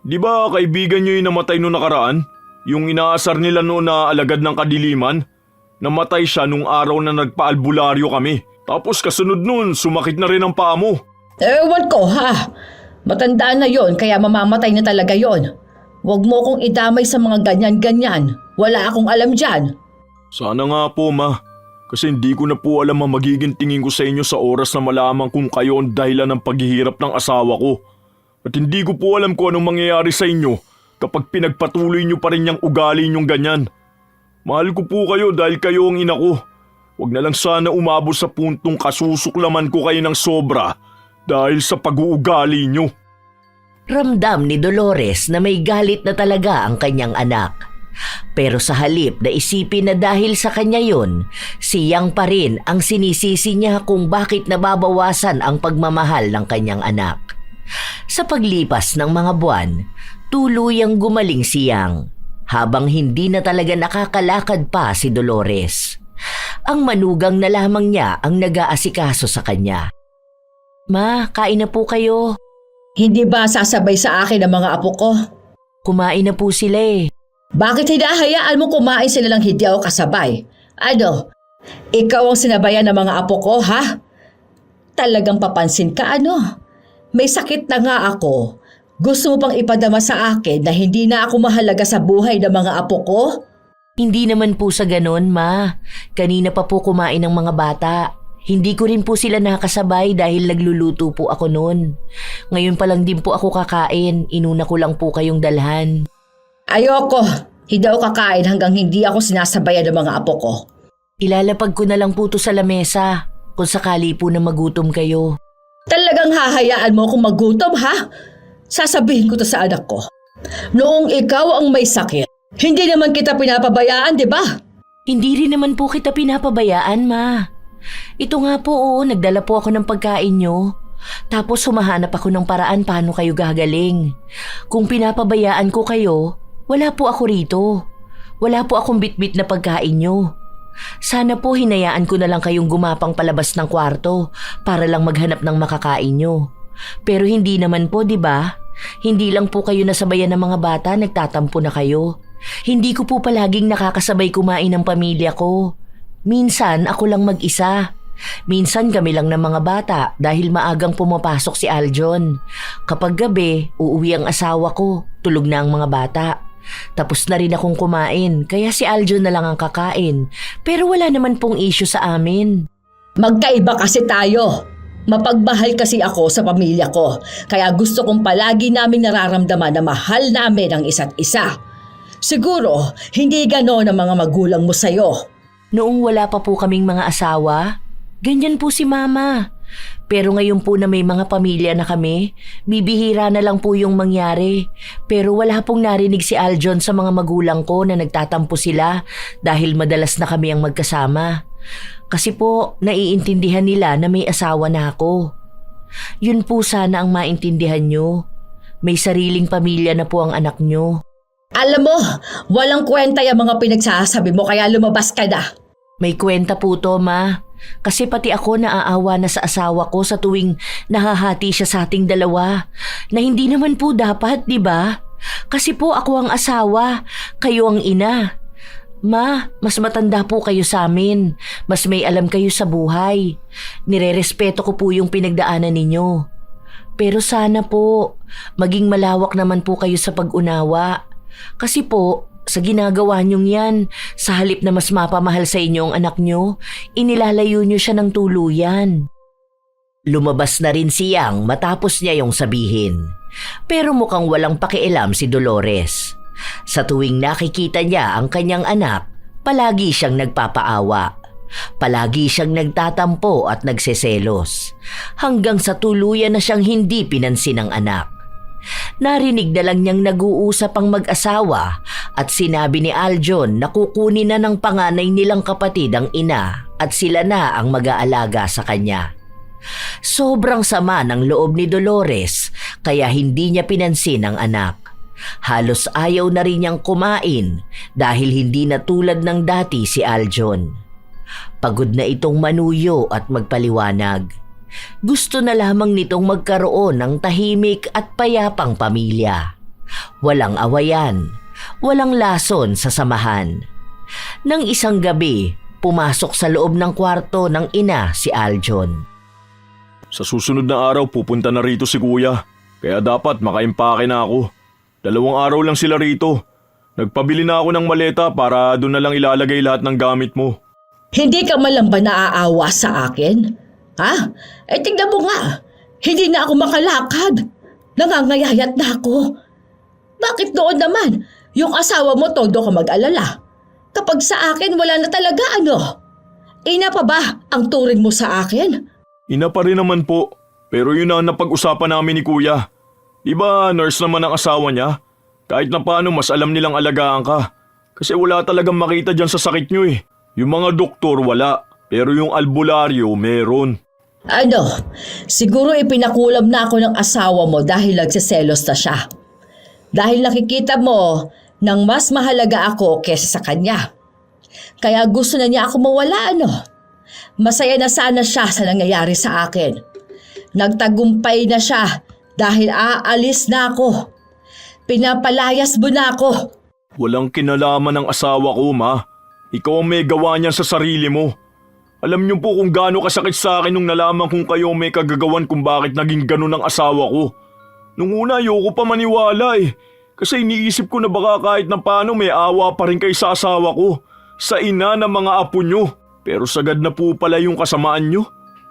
Speaker 3: Di ba kaibigan nyo yung namatay noong nakaraan? Yung inaasar nila noon na alagad ng kadiliman? Namatay siya nung araw na nagpa-albularyo kami. Tapos kasunod nun, sumakit na rin ang paa mo.
Speaker 2: Ewan ko, ha? Matandaan na yon, kaya mamamatay na talaga yon. Huwag mo kong idamay sa mga ganyan-ganyan. Wala akong alam dyan.
Speaker 3: Sana nga po, ma. Kasi hindi ko na po alam ang magiging tingin ko sa inyo sa oras na malaman kung kayo ang dahilan ng paghihirap ng asawa ko. At hindi ko po alam kung anong mangyayari sa inyo kapag pinagpatuloy nyo pa rin yung ugali nyong ganyan. Mahal ko po kayo dahil kayo ang ina ko. Huwag na lang sana umabot sa puntong kasusuklaman ko kayo ng sobra dahil sa pag-uugali nyo.
Speaker 1: Ramdam ni Dolores na may galit na talaga ang kanyang anak. Pero sa halip na isipin na dahil sa kanya yon, siyang pa rin ang sinisisi niya kung bakit nababawasan ang pagmamahal ng kanyang anak. Sa paglipas ng mga buwan, tuluyang gumaling siyang habang hindi na talaga nakakalakad pa si Dolores. Ang manugang na lamang niya ang nag-aasikaso sa kanya. Ma, kain na po kayo.
Speaker 2: Hindi ba sasabay sa akin ang mga apo ko?
Speaker 1: Kumain na po sila eh.
Speaker 2: Bakit hinahayaan mo kumain sila lang hindi ako kasabay? Ano? Ikaw ang sinabayan ng mga apo ko, ha? Talagang papansin ka, ano? May sakit na nga ako. Gusto mo pang ipadama sa akin na hindi na ako mahalaga sa buhay ng mga apo ko?
Speaker 1: Hindi naman po sa ganon, ma. Kanina pa po kumain ng mga bata. Hindi ko rin po sila nakasabay dahil nagluluto po ako noon. Ngayon pa lang din po ako kakain. Inuna ko lang po kayong dalhan.
Speaker 2: Ayoko. Hindi ako kakain hanggang hindi ako sinasabayan ng mga apo ko.
Speaker 1: Ilalapag ko na lang po to sa lamesa kung sakali po na magutom kayo.
Speaker 2: Talagang hahayaan mo akong magutom, ha? Sasabihin ko to sa anak ko. Noong ikaw ang may sakit, hindi naman kita pinapabayaan, di ba?
Speaker 1: Hindi rin naman po kita pinapabayaan, ma. Ito nga po, nagdala po ako ng pagkain nyo. Tapos humahanap ako ng paraan paano kayo gagaling. Kung pinapabayaan ko kayo, wala po ako rito. Wala po akong bitbit na pagkain nyo. Sana po hinayaan ko na lang kayong gumapang palabas ng kwarto para lang maghanap ng makakain nyo. Pero hindi naman po, di ba? Hindi lang po kayo nasabayan ng mga bata, nagtatampo na kayo. Hindi ko po palaging nakakasabay kumain ng pamilya ko. Minsan ako lang mag-isa. Minsan kami lang ng mga bata dahil maagang pumapasok si Aljon. Kapag gabi, uuwi ang asawa ko, tulog na ang mga bata. Tapos na rin akong kumain, kaya si Aljon na lang ang kakain. Pero wala naman pong issue sa amin.
Speaker 2: Magkaiba kasi tayo. Mapagmahal kasi ako sa pamilya ko. Kaya gusto kong palagi namin nararamdaman na mahal namin ang isa't isa. Siguro, hindi gano'n ang mga magulang mo sa'yo.
Speaker 1: Noong wala pa po kaming mga asawa, ganyan po si Mama. Pero ngayon po na may mga pamilya na kami, bibihira na lang po yung mangyari. Pero wala pong narinig si Aljon sa mga magulang ko na nagtatampo sila dahil madalas na kami ang magkasama. Kasi po, naiintindihan nila na may asawa na ako. Yun po sana ang maintindihan nyo. May sariling pamilya na po ang anak nyo.
Speaker 2: Alam mo, walang kwenta yung mga pinagsasabi mo kaya lumabas ka na.
Speaker 1: May kwenta po to, Ma. Kasi pati ako naaawa na sa asawa ko sa tuwing nahahati siya sa ating dalawa. Na hindi naman po dapat, di ba? Kasi po ako ang asawa, kayo ang ina. Ma, mas matanda po kayo sa amin. Mas may alam kayo sa buhay. Nirerespeto ko po yung pinagdaanan ninyo. Pero sana po, maging malawak naman po kayo sa pag-unawa. Kasi po, sa ginagawa niyong yan, sa halip na mas mapamahal sa inyo ang anak niyo, inilalayo niyo siya ng tuluyan. Lumabas na rin si Yang matapos niya yung sabihin. Pero mukhang walang pakialam si Dolores. Sa tuwing nakikita niya ang kanyang anak, palagi siyang nagpapaawa. Palagi siyang nagtatampo at nagseselos. Hanggang sa tuluyan na siyang hindi pinansin ng anak. Narinig na lang niyang nag-uusap ang mag-asawa at sinabi ni Aljon na kukunin na ng panganay nilang kapatid ang ina at sila na ang mag-aalaga sa kanya. Sobrang sama ng loob ni Dolores kaya hindi niya pinansin ang anak. Halos ayaw na rin niyang kumain dahil hindi na tulad ng dati si Aljon. Pagod na itong manuyo at magpaliwanag. Gusto na lamang nitong magkaroon ng tahimik at payapang pamilya. Walang awayan, walang lason sa samahan. Nang isang gabi, pumasok sa loob ng kwarto ng ina si Aljon.
Speaker 3: Sa susunod na araw pupunta na rito si kuya. Kaya dapat makaimpake na ako. 2 araw lang sila rito. Nagpabili na ako ng maleta para doon na lang ilalagay lahat ng gamit mo.
Speaker 2: Hindi ka man lang ba naaawa sa akin? Ha? Tingnan mo nga. Hindi na ako makalakad. Nangangayayat na ako. Bakit noon naman? Yung asawa mo todo ka mag-alala. Kapag sa akin wala na talaga Ina pa ba ang turing mo sa akin?
Speaker 3: Ina pa rin naman po. Pero yun ang napag-usapan namin ni kuya. Diba nurse naman ang asawa niya? Kahit na paano mas alam nilang alagaan ka. Kasi wala talagang makita dyan sa sakit nyo eh. Yung mga doktor wala, pero yung albularyo meron.
Speaker 2: Siguro ipinakulam na ako ng asawa mo dahil nagsiselos na siya. Dahil nakikita mo nang mas mahalaga ako kesa sa kanya. Kaya gusto na niya ako mawala Masaya na sana siya sa nangyayari sa akin. Nagtagumpay na siya dahil aalis na ako. Pinapalayas mo na ako.
Speaker 3: Walang kinalaman ng asawa ko, ma. Ikaw ang may gawa niyan sa sarili mo. Alam niyo po kung gaano kasakit sa akin nung nalaman kung kayo may kagagawan kung bakit naging ganun ang asawa ko. Nung una ayoko pa maniwala Kasi iniisip ko na baka kahit na paano may awa pa rin kay sa asawa ko. Sa ina ng mga apo nyo. Pero sagad na po pala yung kasamaan nyo.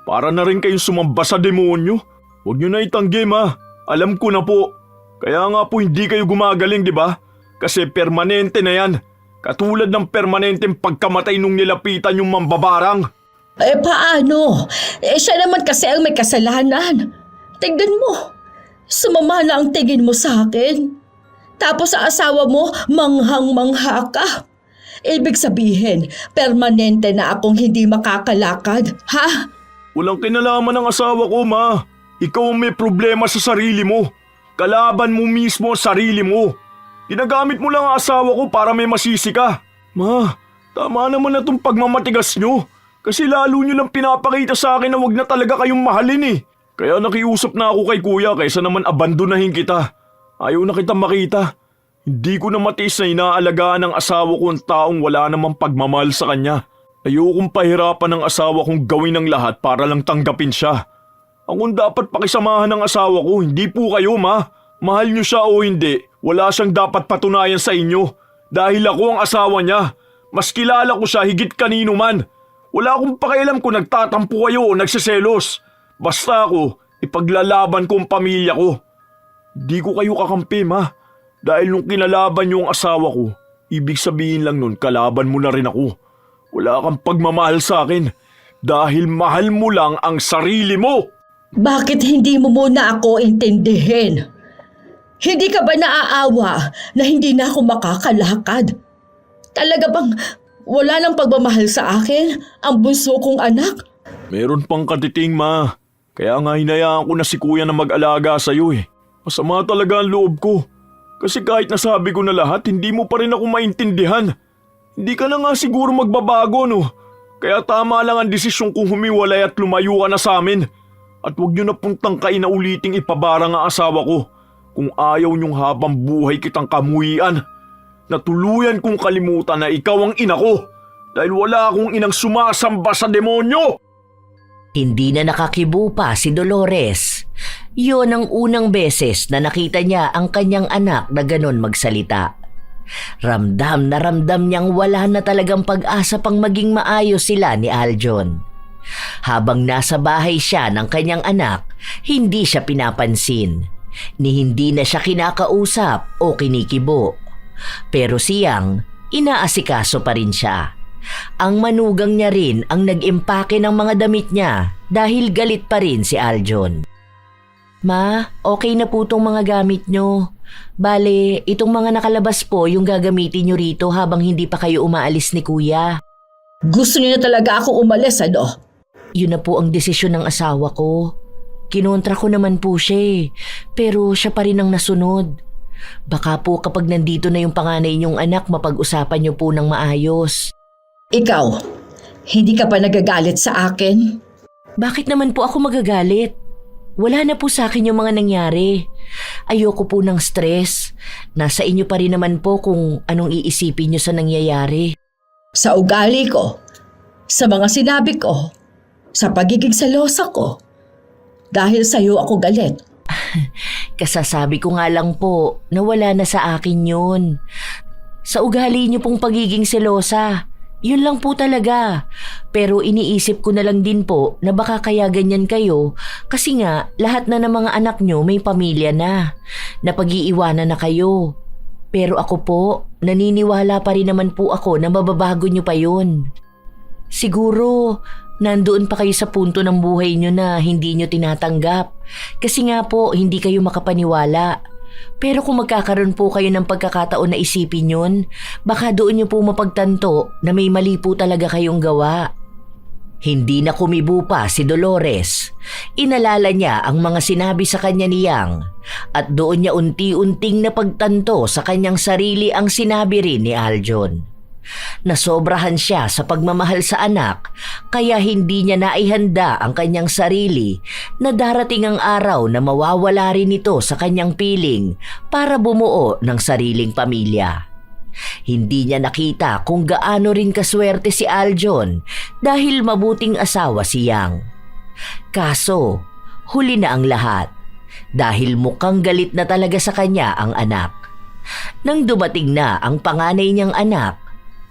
Speaker 3: Para na rin kayong sumamba sa demonyo. Huwag nyo na itanggi, ma. Alam ko na po. Kaya nga po hindi kayo gumagaling, di ba? Kasi permanente na yan. Katulad ng permanenteng pagkamatay nung nilapitan yung mambabarang.
Speaker 2: Paano? Siya naman kasi ang may kasalanan. Tignan mo. Sumama na ang tingin mo sa akin. Tapos sa asawa mo, manghang-mangha ka. Ibig sabihin, permanente na akong hindi makakalakad, ha?
Speaker 3: Walang kinalaman ng asawa ko, ma. Ikaw ang may problema sa sarili mo. Kalaban mo mismo ang sarili mo. Ginagamit mo lang ang asawa ko para may masisi ka. Ma, tama naman na itong pagmamatigas nyo. Kasi lalo nyo lang pinapakita sa akin na wag na talaga kayong mahalin Kaya nakiusap na ako kay kuya kaysa naman abandonahin kita. Ayaw na kitang makita. Hindi ko na matiis na inaalagaan ng asawa ko ang taong wala namang pagmamahal sa kanya. Ayokong pahirapan ng asawa kong gawin ng lahat para lang tanggapin siya. Akong dapat pakisamahan ng asawa ko, hindi po kayo, ma. Mahal niyo siya o hindi, wala siyang dapat patunayan sa inyo. Dahil ako ang asawa niya. Mas kilala ko siya higit kanino man. Wala akong pakialam kung nagtatampo kayo o nagsiselos. Basta ako, ipaglalaban ko ang pamilya ko. Di ko kayo kakampi, ma. Dahil nung kinalaban niyo ang asawa ko, ibig sabihin lang nun kalaban mo na rin ako. Wala kang pagmamahal sa akin. Dahil mahal mo lang ang sarili mo.
Speaker 2: Bakit hindi mo muna ako intindihin? Hindi ka ba naaawa na hindi na ako makakalakad? Talaga bang wala nang pagmamahal sa akin ang bunso kong anak?
Speaker 3: Meron pang katiting, ma. Kaya nga hinayaan ko na si kuya na mag-alaga sa'yo Masama talaga ang loob ko. Kasi kahit nasabi ko na lahat, hindi mo pa rin ako maintindihan. Hindi ka na nga siguro magbabago, no? Kaya tama lang ang desisyon kong humiwalay at lumayo ka na sa amin. At huwag niyo na puntang kainauliting ipabarang ang asawa ko. Kung ayaw niyong habang buhay kitang kamuhian, natuluyan kong kalimutan na ikaw ang ina ko dahil wala akong inang sumasamba sa demonyo!
Speaker 1: Hindi na nakakibo pa si Dolores. Yun ang unang beses na nakita niya ang kanyang anak na ganon magsalita. Ramdam na ramdam niyang wala na talagang pag-asa pang maging maayos sila ni Aljon. Habang nasa bahay siya ng kanyang anak, hindi siya pinapansin. Ni hindi na siya kinakausap o kinikibo. Pero siyang inaasikaso pa rin siya. Ang manugang niya rin ang nag-impake ng mga damit niya dahil galit pa rin si Aljon. Ma, okay na po itong mga gamit nyo. Bale, itong mga nakalabas po yung gagamitin nyo rito habang hindi pa kayo umaalis ni kuya.
Speaker 2: Gusto niyo na talaga ako umalis,
Speaker 1: Yun na po ang desisyon ng asawa ko. Kinontra ko naman po siya pero siya pa rin ang nasunod. Baka po kapag nandito na yung panganay niyong anak, mapag-usapan niyo po ng maayos.
Speaker 2: Ikaw, hindi ka pa nagagalit sa akin?
Speaker 1: Bakit naman po ako magagalit? Wala na po sa akin yung mga nangyari. Ayoko po ng stress. Nasa inyo pa rin naman po kung anong iisipin niyo sa nangyayari.
Speaker 2: Sa ugali ko, sa mga sinabi ko, sa pagiging selosa ko. Dahil sa'yo ako galit.
Speaker 1: Kasasabi ko nga lang po na wala na sa akin yun. Sa ugali niyo pong pagiging selosa, yun lang po talaga. Pero iniisip ko na lang din po na baka kaya ganyan kayo kasi nga lahat na ng mga anak niyo may pamilya na. Napag-iiwanan na kayo. Pero ako po, naniniwala pa rin naman po ako na mababago niyo pa yun. Siguro, nandoon pa kayo sa punto ng buhay nyo na hindi nyo tinatanggap. Kasi nga po, hindi kayo makapaniwala. Pero kung magkakaroon po kayo ng pagkakataon na isipin yun, baka doon nyo po mapagtanto na may mali po talaga kayong gawa. Hindi na kumibo pa si Dolores. Inalala niya ang mga sinabi sa kanya ni Yang at doon niya unti-unting napagtanto sa kanyang sarili ang sinabi rin ni Aljon. Nasobrahan siya sa pagmamahal sa anak kaya hindi niya naihanda ang kanyang sarili na darating ang araw na mawawala rin ito sa kanyang piling para bumuo ng sariling pamilya. Hindi niya nakita kung gaano rin kaswerte si Aljon dahil mabuting asawa si Yang. Kaso, huli na ang lahat dahil mukhang galit na talaga sa kanya ang anak. Nang dumating na ang panganay niyang anak,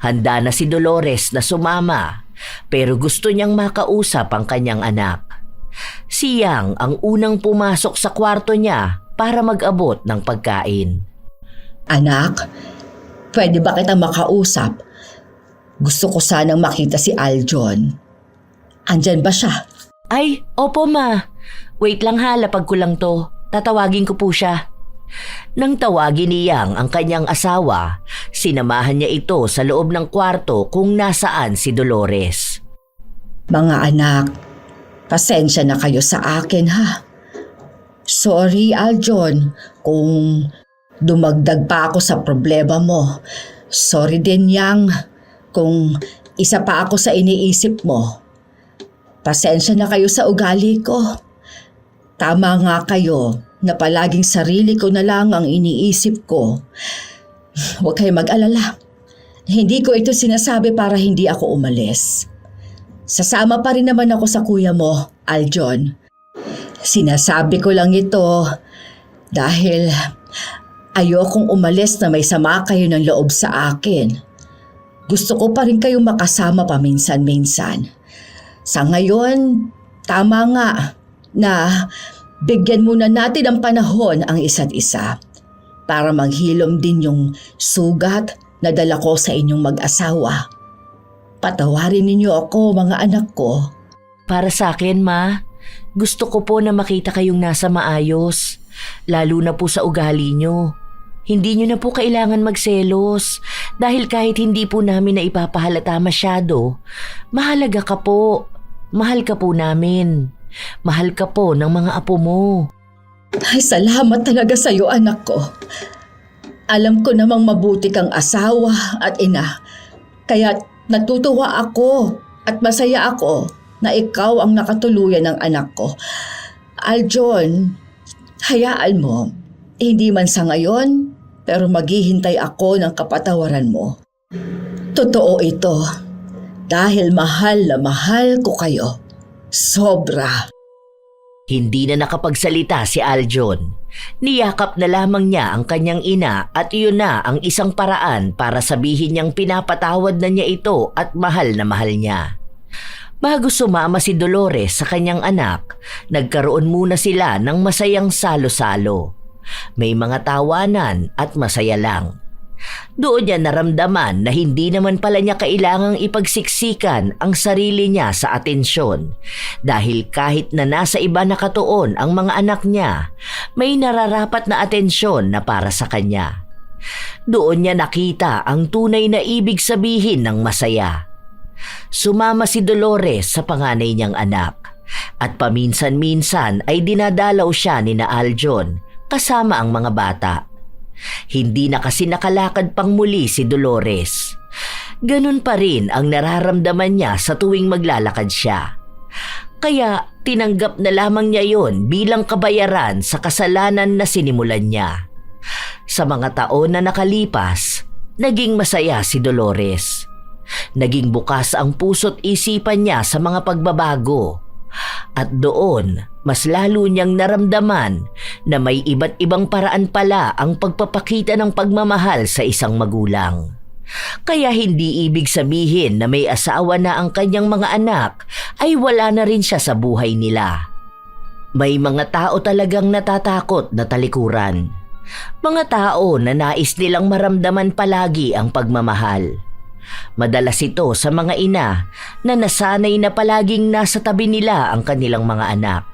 Speaker 1: handa na si Dolores na sumama pero gusto niyang makausap ang kanyang anak. Si Yang ang unang pumasok sa kwarto niya para mag-abot ng pagkain.
Speaker 2: Anak, pwede ba kitang makausap? Gusto ko sanang makita si Aljon. Andyan ba siya?
Speaker 1: Ay, opo ma. Wait lang ha, lapag ko lang to. Tatawagin ko po siya. Nang tawagin ni Yang ang kanyang asawa, sinamahan niya ito sa loob ng kwarto kung nasaan si Dolores.
Speaker 2: Mga anak, pasensya na kayo sa akin ha. Sorry Aljon kung dumagdag pa ako sa problema mo. Sorry din Yang kung isa pa ako sa iniisip mo. Pasensya na kayo sa ugali ko. Tama nga kayo na palaging sarili ko na lang ang iniisip ko. Huwag kayong mag-alala. Hindi ko ito sinasabi para hindi ako umalis. Sasama pa rin naman ako sa kuya mo, Aljon. Sinasabi ko lang ito dahil ayokong umalis na may sama kayo ng loob sa akin. Gusto ko pa rin kayong makasama paminsan-minsan. Sa ngayon, tama nga na bigyan muna natin ng panahon ang isa't isa para maghilom din yung sugat na dala ko sa inyong mag-asawa. Patawarin ninyo ako, mga anak ko.
Speaker 1: Para sa akin, ma, gusto ko po na makita kayong nasa maayos, lalo na po sa ugali nyo. Hindi nyo na po kailangan magselos dahil kahit hindi po namin na ipapahalata masyado, mahalaga ka po. Mahal ka po namin. Mahal ka po ng mga apo mo.
Speaker 2: Ay, salamat talaga sa iyo, anak ko. Alam ko namang mabuti kang asawa at ina. Kaya natutuwa ako at masaya ako na ikaw ang nakatuluyan ng anak ko. Aljon, hayaan mo. Hindi man sa ngayon, pero maghihintay ako ng kapatawaran mo. Totoo ito. Dahil mahal na mahal ko kayo. Sobra.
Speaker 1: Hindi na nakapagsalita si Aljon. Niyakap na lamang niya ang kanyang ina at iyon na ang isang paraan para sabihin niyang pinapatawad na niya ito at mahal na mahal niya. Bago sumama si Dolores sa kanyang anak, nagkaroon muna sila ng masayang salo-salo. May mga tawanan at masaya lang. Doon niya naramdaman na hindi naman pala niya kailangang ipagsiksikan ang sarili niya sa atensyon dahil kahit na nasa iba nakatuon ang mga anak niya, may nararapat na atensyon na para sa kanya. Doon niya nakita ang tunay na ibig sabihin ng masaya. Sumama si Dolores sa panganay niyang anak at paminsan-minsan ay dinadalaw siya ni na Aljon kasama ang mga bata. Hindi na kasi nakalakad pang muli si Dolores. Ganun pa rin ang nararamdaman niya sa tuwing maglalakad siya. Kaya tinanggap na lamang niya yon bilang kabayaran sa kasalanan na sinimulan niya. Sa mga taon na nakalipas, naging masaya si Dolores. Naging bukas ang puso't isipan niya sa mga pagbabago. At doon, mas lalo niyang naramdaman na may iba't ibang paraan pala ang pagpapakita ng pagmamahal sa isang magulang. Kaya hindi ibig sabihin na may asawa na ang kanyang mga anak ay wala na rin siya sa buhay nila. May mga tao talagang natatakot na talikuran. Mga tao na nais nilang maramdaman palagi ang pagmamahal. Madalas ito sa mga ina na nasanay na palaging nasa tabi nila ang kanilang mga anak.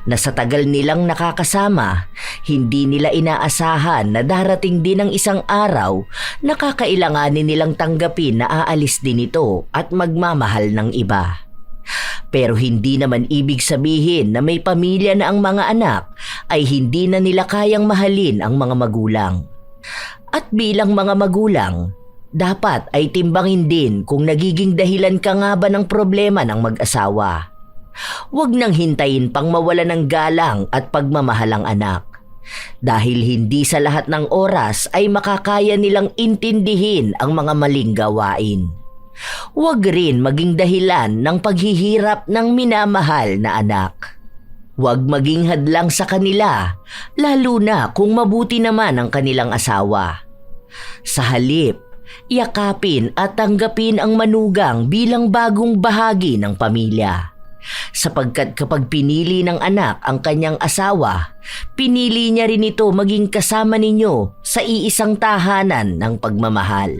Speaker 1: Na sa tagal nilang nakakasama, hindi nila inaasahan na darating din ang isang araw na kakailanganin nilang tanggapin na aalis din ito at magmamahal ng iba. Pero hindi naman ibig sabihin na may pamilya na ang mga anak ay hindi na nila kayang mahalin ang mga magulang. At bilang mga magulang, dapat ay timbangin din kung nagiging dahilan ka nga ba ng problema ng mag-asawa. Huwag nang hintayin pang mawala ng galang at pagmamahal ang anak. Dahil hindi sa lahat ng oras ay makakaya nilang intindihin ang mga maling gawain. Huwag rin maging dahilan ng paghihirap ng minamahal na anak. Huwag maging hadlang sa kanila, lalo na kung mabuti naman ang kanilang asawa. Sa halip, yakapin at tanggapin ang manugang bilang bagong bahagi ng pamilya. Sapagkat kapag pinili ng anak ang kanyang asawa, pinili niya rin ito maging kasama ninyo sa iisang tahanan ng pagmamahal.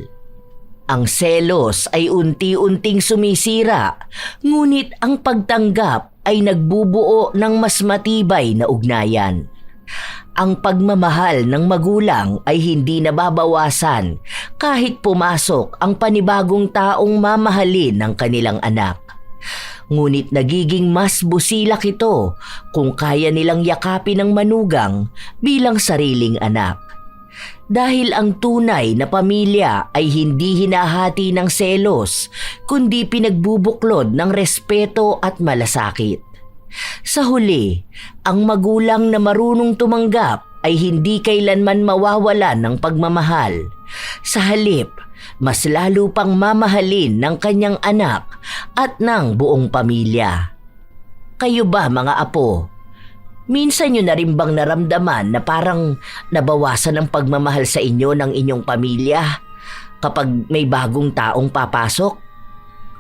Speaker 1: Ang selos ay unti-unting sumisira, ngunit ang pagtanggap ay nagbubuo ng mas matibay na ugnayan. Ang pagmamahal ng magulang ay hindi nababawasan kahit pumasok ang panibagong taong mamahalin ng kanilang anak. Ngunit nagiging mas busilak ito kung kaya nilang yakapin ang manugang bilang sariling anak. Dahil ang tunay na pamilya ay hindi hinahati ng selos, kundi pinagbubuklod ng respeto at malasakit. Sa huli, ang magulang na marunong tumanggap ay hindi kailanman mawawalan ng pagmamahal. Sa halip, mas lalo pang mamahalin ng kanyang anak at ng buong pamilya. Kayo ba mga apo? Minsan nyo na rin bang naramdaman na parang nabawasan ang pagmamahal sa inyo ng inyong pamilya kapag may bagong taong papasok?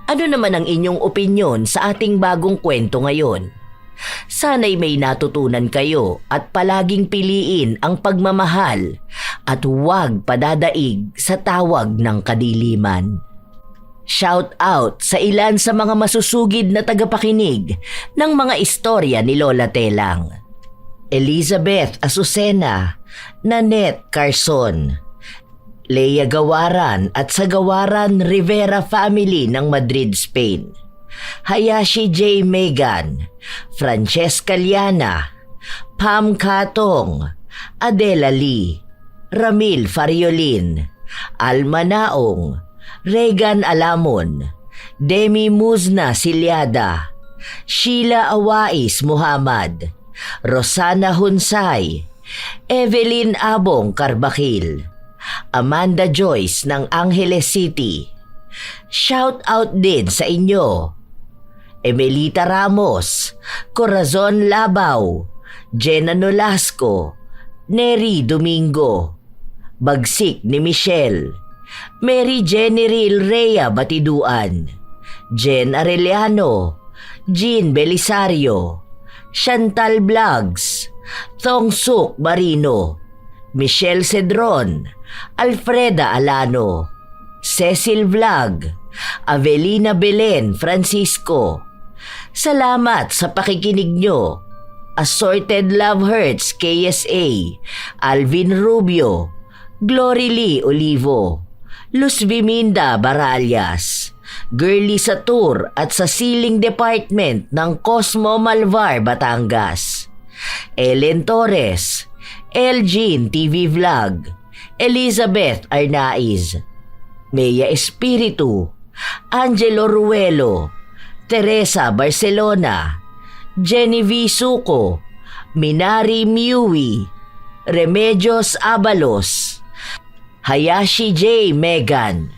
Speaker 1: Ano naman ang inyong opinyon sa ating bagong kwento ngayon? Sana'y may natutunan kayo at palaging piliin ang pagmamahal at huwag padadaig sa tawag ng kadiliman. Shout out sa ilan sa mga masusugid na tagapakinig ng mga istorya ni Lola Telang. Elizabeth Azucena, Nanette Carson, Leia Gawaran at sa Gawaran Rivera family ng Madrid, Spain. Hayashi J. Megan, Francesca Liana, Pam Katong, Adela Lee, Ramil Fariolin, Alma Naong, Regan Alamon, Demi Muzna Silyada, Sheila Awais Muhammad, Rosana Hunsay, Evelyn Abong Carbakil, Amanda Joyce ng Angeles City. Shout out din sa inyo, Emelita Ramos, Corazon Labaw, Jenna Nolasco, Neri Domingo, Bagsik ni Michelle, Mary Jenneril Rhea Batiduan, Jen Arellano, Jean Belisario, Chantal Vlogs, Thongsuk Marino, Michelle Cedron, Alfreda Alano, Cecil Vlog, Avelina Belen Francisco. Salamat sa pakikinig nyo. Assorted Love Hurts KSA, Alvin Rubio, Glory Lee Olivo, Luz Viminda Baralias, Girly Satur at sa Siling Department ng Cosmo Malvar, Batangas, Ellen Torres, Elgin TV Vlog, Elizabeth Arnaiz, Mea Espiritu, Angelo Ruelo, Teresa Barcelona, Genevieve Suco, Minari Miui, Remedios Abalos, Hayashi J. Megan.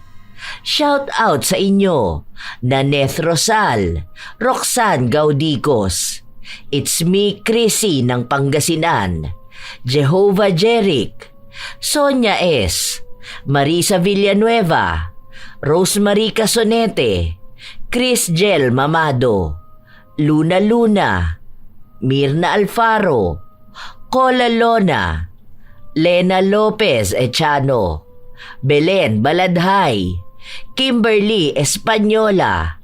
Speaker 1: Shout out sa inyo, Naneth Rosal, Roxanne Gaudicos, It's Me Chrissy ng Pangasinan, Jehovah Jeric, Sonia S., Marisa Villanueva, Rosemary Casonete, Chris Gel Mamado, Luna Luna, Mirna Alfaro, Cola Lona, Lena Lopez Echano, Belen Baladhay, Kimberly Española,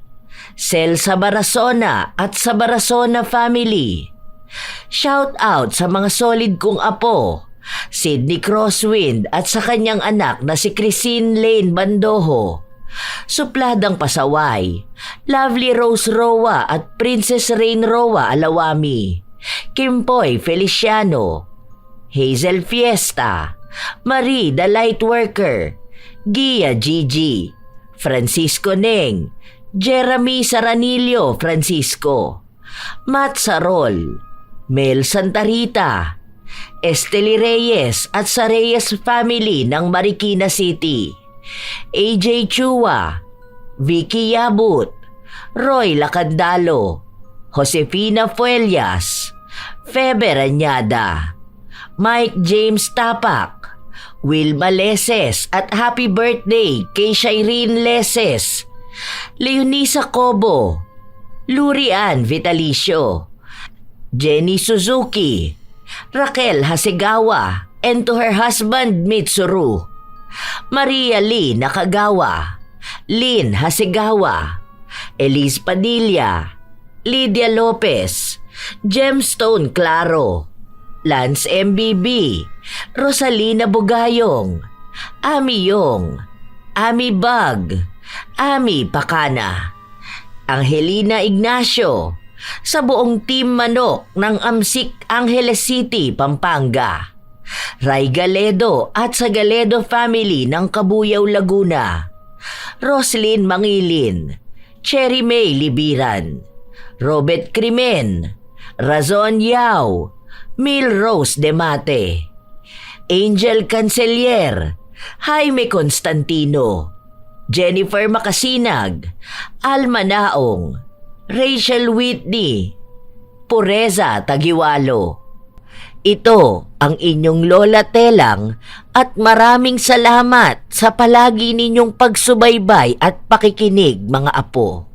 Speaker 1: Cel Sabarasona at Sabarasona family. Shout out sa mga solid kong apo, Sydney Crosswind at sa kanyang anak na si Christine Lane Bandoho, Supladang Pasaway, Lovely Rose Roa at Princess Rain Roa Alawami, Kimpoy Feliciano, Hazel Fiesta, Marie the Lightworker, Gia Gigi, Francisco Neng, Jeremy Saranillo Francisco, Matt Sarol, Mel Santarita, Esteli Reyes at sa Reyes family ng Marikina City, AJ Chua, Vicky Yabut, Roy Lacandalo, Josefina Fuelias, Feber Añada, Mike James Tapak, Wilma Leses at happy birthday kay Shireen Leses, Leonisa Cobo, Lurian Vitalicio, Jenny Suzuki, Raquel Hasegawa, and to her husband Mitsuru, Maria Lee Nakagawa, Lynn Hasegawa, Elise Padilla, Lydia Lopez, Gemstone Claro, Lance MBB, Rosalina Bugayong, Ami Yong, Ami Bug, Ami Pakana, Angelina Ignacio, sa buong Team Manok ng Amsik Angeles City, Pampanga, Ray Galedo at sa Galedo family ng Kabuyaw, Laguna, Roslyn Mangilin, Cherry May Libiran, Robert Crimen, Razon Yao, Mil Rose Demate, Angel Cancelier, Jaime Constantino, Jennifer Makasinag, Alma Naong, Rachel Whitney, Pureza Tagiwalo. Ito ang inyong Lola Telang at maraming salamat sa palagi ninyong pagsubaybay at pakikinig, mga apo.